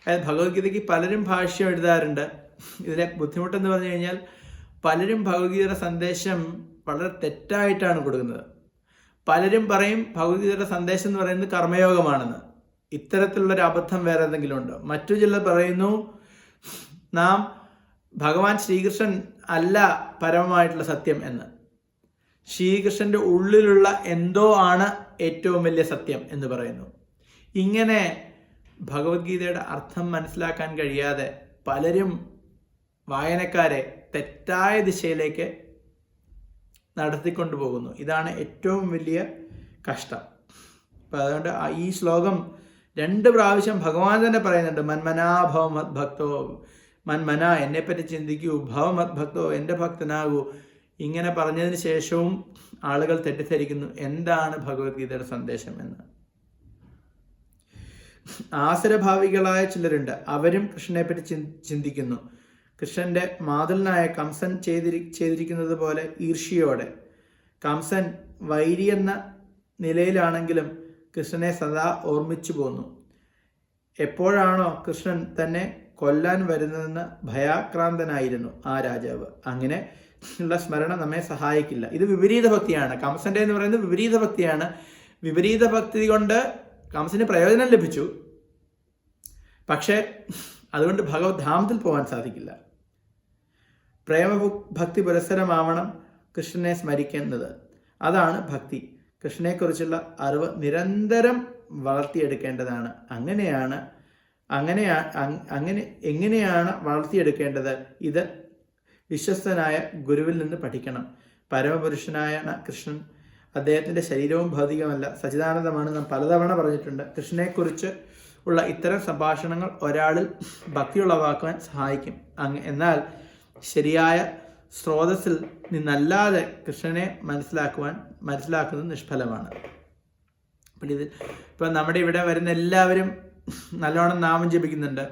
അതായത് ഭഗവത്ഗീതയ്ക്ക് പലരും ഭാഷ്യം എഴുതാറുണ്ട്. ഇതിലെ ബുദ്ധിമുട്ടെന്ന് പറഞ്ഞു കഴിഞ്ഞാൽ പലരും ഭഗവത്ഗീതയുടെ സന്ദേശം വളരെ തെറ്റായിട്ടാണ് കൊടുക്കുന്നത്. പലരും പറയും ഭഗവത്ഗീതയുടെ സന്ദേശം എന്ന് പറയുന്നത് കർമ്മയോഗമാണെന്ന്. ഇത്തരത്തിലുള്ളൊരു അബദ്ധം വേറെ എന്തെങ്കിലും ഉണ്ടോ? മറ്റു ചിലർ പറയുന്നു നാം ഭഗവാൻ ശ്രീകൃഷ്ണൻ അല്ല പരമമായിട്ടുള്ള സത്യം എന്ന്. ശ്രീകൃഷ്ണൻ്റെ ഉള്ളിലുള്ള എന്തോ ആണ് ഏറ്റവും വലിയ സത്യം എന്ന് പറയുന്നു. ഇങ്ങനെ ഭഗവത്ഗീതയുടെ അർത്ഥം മനസ്സിലാക്കാൻ കഴിയാതെ പലരും വായനക്കാരെ തെറ്റായ ദിശയിലേക്ക് നടത്തിക്കൊണ്ടുപോകുന്നു. ഇതാണ് ഏറ്റവും വലിയ കഷ്ടം. അപ്പം അതുകൊണ്ട് ഈ ശ്ലോകം 2 പ്രാവശ്യം ഭഗവാൻ തന്നെ പറയുന്നുണ്ട്. മന്മനാ ഭവ മത് ഭക്തോ, മന്മന എന്നെപ്പറ്റി ചിന്തിക്കൂ, ഭവ മത് ഭക്തോ എൻ്റെ ഭക്തനാകൂ. ഇങ്ങനെ പറഞ്ഞതിന് ശേഷവും ആളുകൾ തെറ്റിദ്ധരിക്കുന്നു എന്താണ് ഭഗവത്ഗീതയുടെ സന്ദേശം എന്ന്. ആസുരഭാവികളായ ചിലരുണ്ട്. അവരും കൃഷ്ണനെപ്പറ്റി ചിന്തിക്കുന്നു. കൃഷ്ണന്റെ മാതുലനായ കംസൻ ചെയ്തിരിക്കുന്നത് പോലെ ഈർഷ്യയോടെ. കംസൻ വൈരി എന്ന നിലയിലാണെങ്കിലും കൃഷ്ണനെ സദാ ഓർമ്മിച്ചു പോന്നു. എപ്പോഴാണോ കൃഷ്ണൻ തന്നെ കൊല്ലാൻ വരുന്നതെന്ന് ഭയാക്രാന്തനായിരുന്നു ആ രാജാവ്. അങ്ങനെ ഉള്ള സ്മരണ നമ്മെ സഹായിക്കില്ല. ഇത് വിപരീത ഭക്തിയാണ്. കംസന്റെ എന്ന് പറയുന്നത് വിപരീത ഭക്തിയാണ്. വിപരീത ഭക്തി കൊണ്ട് കംസന് പ്രയോജനം ലഭിച്ചു, പക്ഷേ അതുകൊണ്ട് ഭഗവത് ധാമത്തിൽ പോകാൻ സാധിക്കില്ല. പ്രേമഭക്തി പുരസ്സരമാവണം കൃഷ്ണനെ സ്മരിക്കുന്നത്. അതാണ് ഭക്തി. കൃഷ്ണനെക്കുറിച്ചുള്ള അറിവ് നിരന്തരം വളർത്തിയെടുക്കേണ്ടതാണ്. എങ്ങനെയാണ് വളർത്തിയെടുക്കേണ്ടത്? ഇത് വിശ്വസ്തനായ ഗുരുവിൽ നിന്ന് പഠിക്കണം. പരമപുരുഷനായ കൃഷ്ണൻ, അദ്ദേഹത്തിൻ്റെ ശരീരവും ഭൗതികമല്ല, സച്ചിദാനന്ദമാണ്. നാം പലതവണ പറഞ്ഞിട്ടുണ്ട്. കൃഷ്ണനെക്കുറിച്ച് ഉള്ള ഇത്തരം സംഭാഷണങ്ങൾ ഒരാളിൽ ഭക്തി ഉളവാക്കുവാൻ സഹായിക്കും. എന്നാൽ ശരിയായ സ്രോതസ്സിൽ നിന്നല്ലാതെ കൃഷ്ണനെ മനസ്സിലാക്കുന്നത് നിഷ്ഫലമാണ്. ഇപ്പം നമ്മുടെ ഇവിടെ വരുന്ന എല്ലാവരും നല്ലോണം നാമം ജപിക്കുന്നുണ്ട്.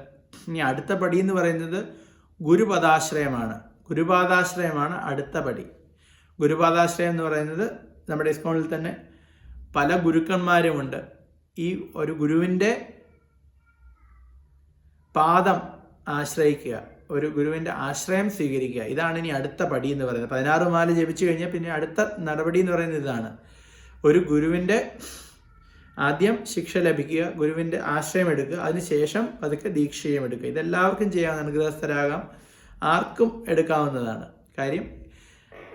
ഇനി അടുത്ത പടി എന്ന് പറയുന്നത് ഗുരുപദാശ്രയമാണ്. ഗുരുപാദാശ്രയമാണ് അടുത്ത പടി. ഗുരുപാദാശ്രയം എന്ന് പറയുന്നത് നമ്മുടെ ഇസ്കോണിൽ തന്നെ പല ഗുരുക്കന്മാരുമുണ്ട്. ഈ ഒരു ഗുരുവിൻ്റെ പാദം ആശ്രയിക്കുക, ഒരു ഗുരുവിൻ്റെ ആശ്രയം സ്വീകരിക്കുക. ഇതാണ് ഇനി അടുത്ത പടി എന്ന് പറയുന്നത്. 16 മാല ജപിച്ചു കഴിഞ്ഞാൽ പിന്നെ അടുത്ത നടപടി എന്ന് പറയുന്നത് ഇതാണ്. ഒരു ഗുരുവിൻ്റെ ആദ്യം ശിക്ഷ ലഭിക്കുക, ഗുരുവിൻ്റെ ആശ്രയം എടുക്കുക, അതിനുശേഷം പതുക്കെ ദീക്ഷയും എടുക്കുക. ഇതെല്ലാവർക്കും ചെയ്യാവുന്നതാണ്. ഗൃഹസ്ഥരാകാം, ആർക്കും എടുക്കാവുന്നതാണ്. കാര്യം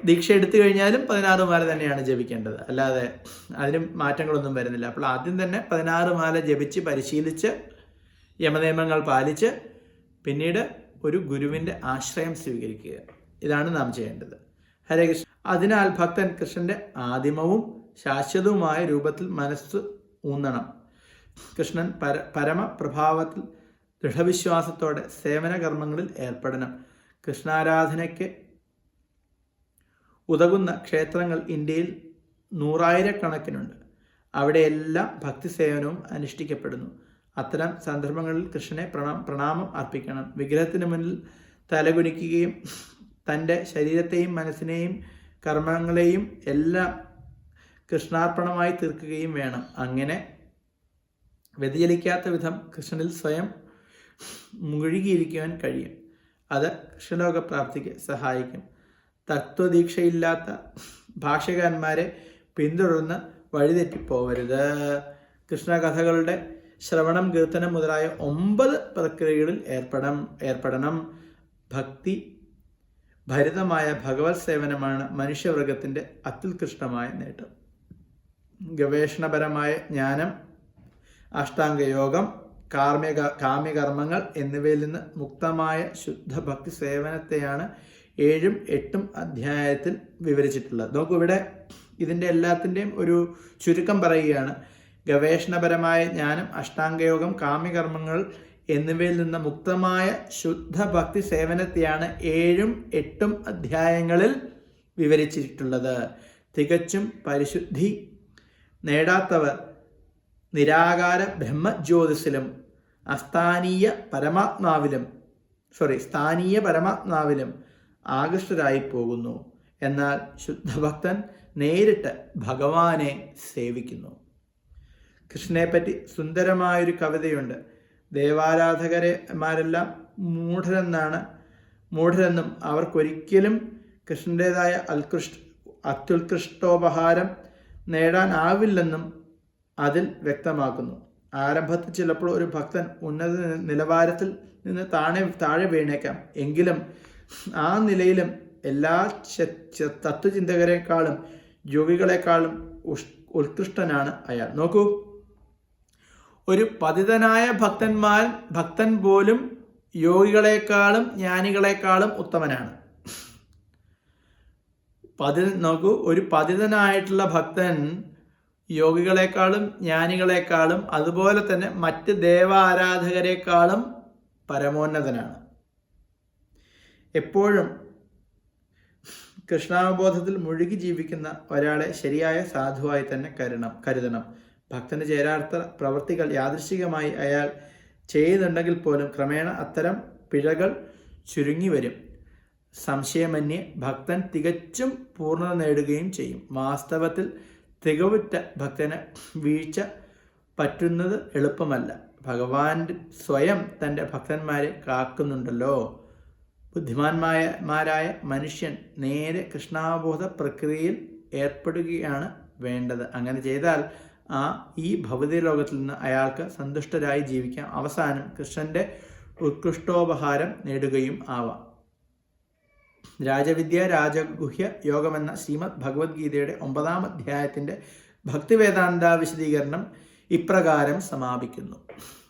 ദീക്ഷ എടുത്തു കഴിഞ്ഞാലും 16 മാല തന്നെയാണ് ജപിക്കേണ്ടത്, അല്ലാതെ അതിന് മാറ്റങ്ങളൊന്നും വരുന്നില്ല. അപ്പോൾ ആദ്യം തന്നെ 16 മാല ജപിച്ച് പരിശീലിച്ച് യമനിയമങ്ങൾ പാലിച്ച് പിന്നീട് ഒരു ഗുരുവിൻ്റെ ആശ്രയം സ്വീകരിക്കുക. ഇതാണ് നാം ചെയ്യേണ്ടത്. ഹരേ കൃഷ്ണ. അതിനാൽ ഭക്തൻ കൃഷ്ണന്റെ ആദിമവും ശാശ്വതവുമായ രൂപത്തിൽ മനസ്സ് ഊന്നണം. കൃഷ്ണൻ പരമപ്രഭാവത്തിൽ ദൃഢവിശ്വാസത്തോടെ സേവന കർമ്മങ്ങളിൽ ഏർപ്പെടണം. കൃഷ്ണാരാധനയ്ക്ക് ഉതകുന്ന ക്ഷേത്രങ്ങൾ ഇന്ത്യയിൽ 100,000 അവിടെയെല്ലാം ഭക്തി സേവനവും അനുഷ്ഠിക്കപ്പെടുന്നു. അത്തരം സന്ദർഭങ്ങളിൽ കൃഷ്ണനെ പ്രണാമം അർപ്പിക്കണം. വിഗ്രഹത്തിന് മുന്നിൽ തലകുനിക്കുകയും തൻ്റെ ശരീരത്തെയും മനസ്സിനെയും കർമ്മങ്ങളെയും എല്ലാം കൃഷ്ണാർപ്പണമായി തീർക്കുകയും വേണം. അങ്ങനെ വ്യതിചലിക്കാത്ത വിധം കൃഷ്ണനിൽ സ്വയം മുഴുകിയിരിക്കുവാൻ കഴിയും. അത് കൃഷ്ണലോകപ്രാപ്തിക്ക് സഹായിക്കും. തത്വദീക്ഷയില്ലാത്ത ഭാഷ്യകാരന്മാരെ പിന്തുടർന്ന് വഴിതെറ്റിപ്പോവരുത്. കൃഷ്ണകഥകളുടെ ശ്രവണം, കീർത്തനം മുതലായ 9 പ്രക്രിയകളിൽ ഏർപ്പെടണം. ഭക്തി ഭരിതമായ ഭഗവത് സേവനമാണ് മനുഷ്യവർഗത്തിൻ്റെ അത്യുത്കൃഷ്ടമായ നേട്ടം. ഗവേഷണപരമായ ജ്ഞാനം, അഷ്ടാംഗയോഗം, കാമ്യകർമ്മങ്ങൾ എന്നിവയിൽ നിന്ന് മുക്തമായ ശുദ്ധ ഭക്തി സേവനത്തെയാണ് 7ഉം 8ഉം അധ്യായത്തിൽ വിവരിച്ചിട്ടുള്ളത്. നോക്കൂ, ഇവിടെ ഇതിൻ്റെ എല്ലാത്തിൻ്റെയും ഒരു ചുരുക്കം പറയുകയാണ്. ഗവേഷണപരമായ ജ്ഞാനം, അഷ്ടാംഗയോഗം, കാമ്യകർമ്മങ്ങൾ എന്നിവയിൽ നിന്ന് മുക്തമായ ശുദ്ധ ഭക്തി സേവനത്തെയാണ് 7ഉം 8ഉം അധ്യായങ്ങളിൽ വിവരിച്ചിട്ടുള്ളത്. തികച്ചും പരിശുദ്ധി നേടാത്തവർ നിരാകാര ബ്രഹ്മജ്യോതിസിലും സ്ഥാനീയ പരമാത്മാവിലും ആകൃഷ്ടരായി പോകുന്നു. എന്നാൽ ശുദ്ധഭക്തൻ നേരിട്ട് ഭഗവാനെ സേവിക്കുന്നു. കൃഷ്ണനെപ്പറ്റി സുന്ദരമായൊരു കവിതയുണ്ട്. ദേവാരാധകന്മാരെല്ലാം മൂഢരെന്നും അവർക്കൊരിക്കലും കൃഷ്ണൻ്റേതായ അത്യുത്കൃഷ്ടോപഹാരം നേടാനാവില്ലെന്നും അതിൽ വ്യക്തമാക്കുന്നു. ആരംഭത്തിൽ ചിലപ്പോൾ ഒരു ഭക്തൻ ഉന്നത നിലവാരത്തിൽ നിന്ന് താഴെ വീണേക്കാം. എങ്കിലും ആ നിലയിലും എല്ലാ തത്വചിന്തകരെക്കാളും യോഗികളെക്കാളും ഉത്കൃഷ്ടനാണ് അയാൾ. നോക്കൂ, ഒരു പതിതനായ ഭക്തൻ പോലും യോഗികളെക്കാളും ജ്ഞാനികളെക്കാളും ഉത്തമനാണ്. നോക്കൂ, ഒരു പതിതനായിട്ടുള്ള ഭക്തൻ യോഗികളെക്കാളും ജ്ഞാനികളെക്കാളും അതുപോലെ തന്നെ മറ്റ് ദേവാരാധകരെക്കാളും പരമോന്നതനാണ്. എപ്പോഴും കൃഷ്ണാവബോധത്തിൽ മുഴുകി ജീവിക്കുന്ന ഒരാളെ ശരിയായ സാധുവായി തന്നെ കരുതണം. ഭക്തന് ചേരാത്ത പ്രവൃത്തികൾ യാദൃശ്ചികമായി അയാൾ ചെയ്യുന്നുണ്ടെങ്കിൽ പോലും ക്രമേണ അത്തരം പിഴകൾ ചുരുങ്ങി വരും. സംശയമന്യേ ഭക്തൻ തികച്ചും പൂർണ്ണത നേടുകയും ചെയ്യും. വാസ്തവത്തിൽ തികവുറ്റ ഭക്തന് വീഴ്ച പറ്റുന്നത് എളുപ്പമല്ല. ഭഗവാൻ സ്വയം തൻ്റെ ഭക്തന്മാരെ കാക്കുന്നുണ്ടല്ലോ. ബുദ്ധിമാന്മാരായ മനുഷ്യൻ നേരെ കൃഷ്ണാവബോധ പ്രക്രിയയിൽ ഏർപ്പെടുകയാണ് വേണ്ടത്. അങ്ങനെ ചെയ്താൽ ഈ ഭൗതിക ലോകത്തിൽ നിന്ന് അയാൾക്ക് സന്തുഷ്ടരായി ജീവിക്കാം. അവസാനം കൃഷ്ണന്റെ ഉത്കൃഷ്ടോപഹാരം നേടുകയും ആവാം. രാജവിദ്യ രാജഗുഹ്യ യോഗമെന്ന ശ്രീമദ് ഭഗവത്ഗീതയുടെ 9-ാം അധ്യായത്തിന്റെ ഭക്തിവേദാന്ത വിശദീകരണം ഇപ്രകാരം സമാപിക്കുന്നു.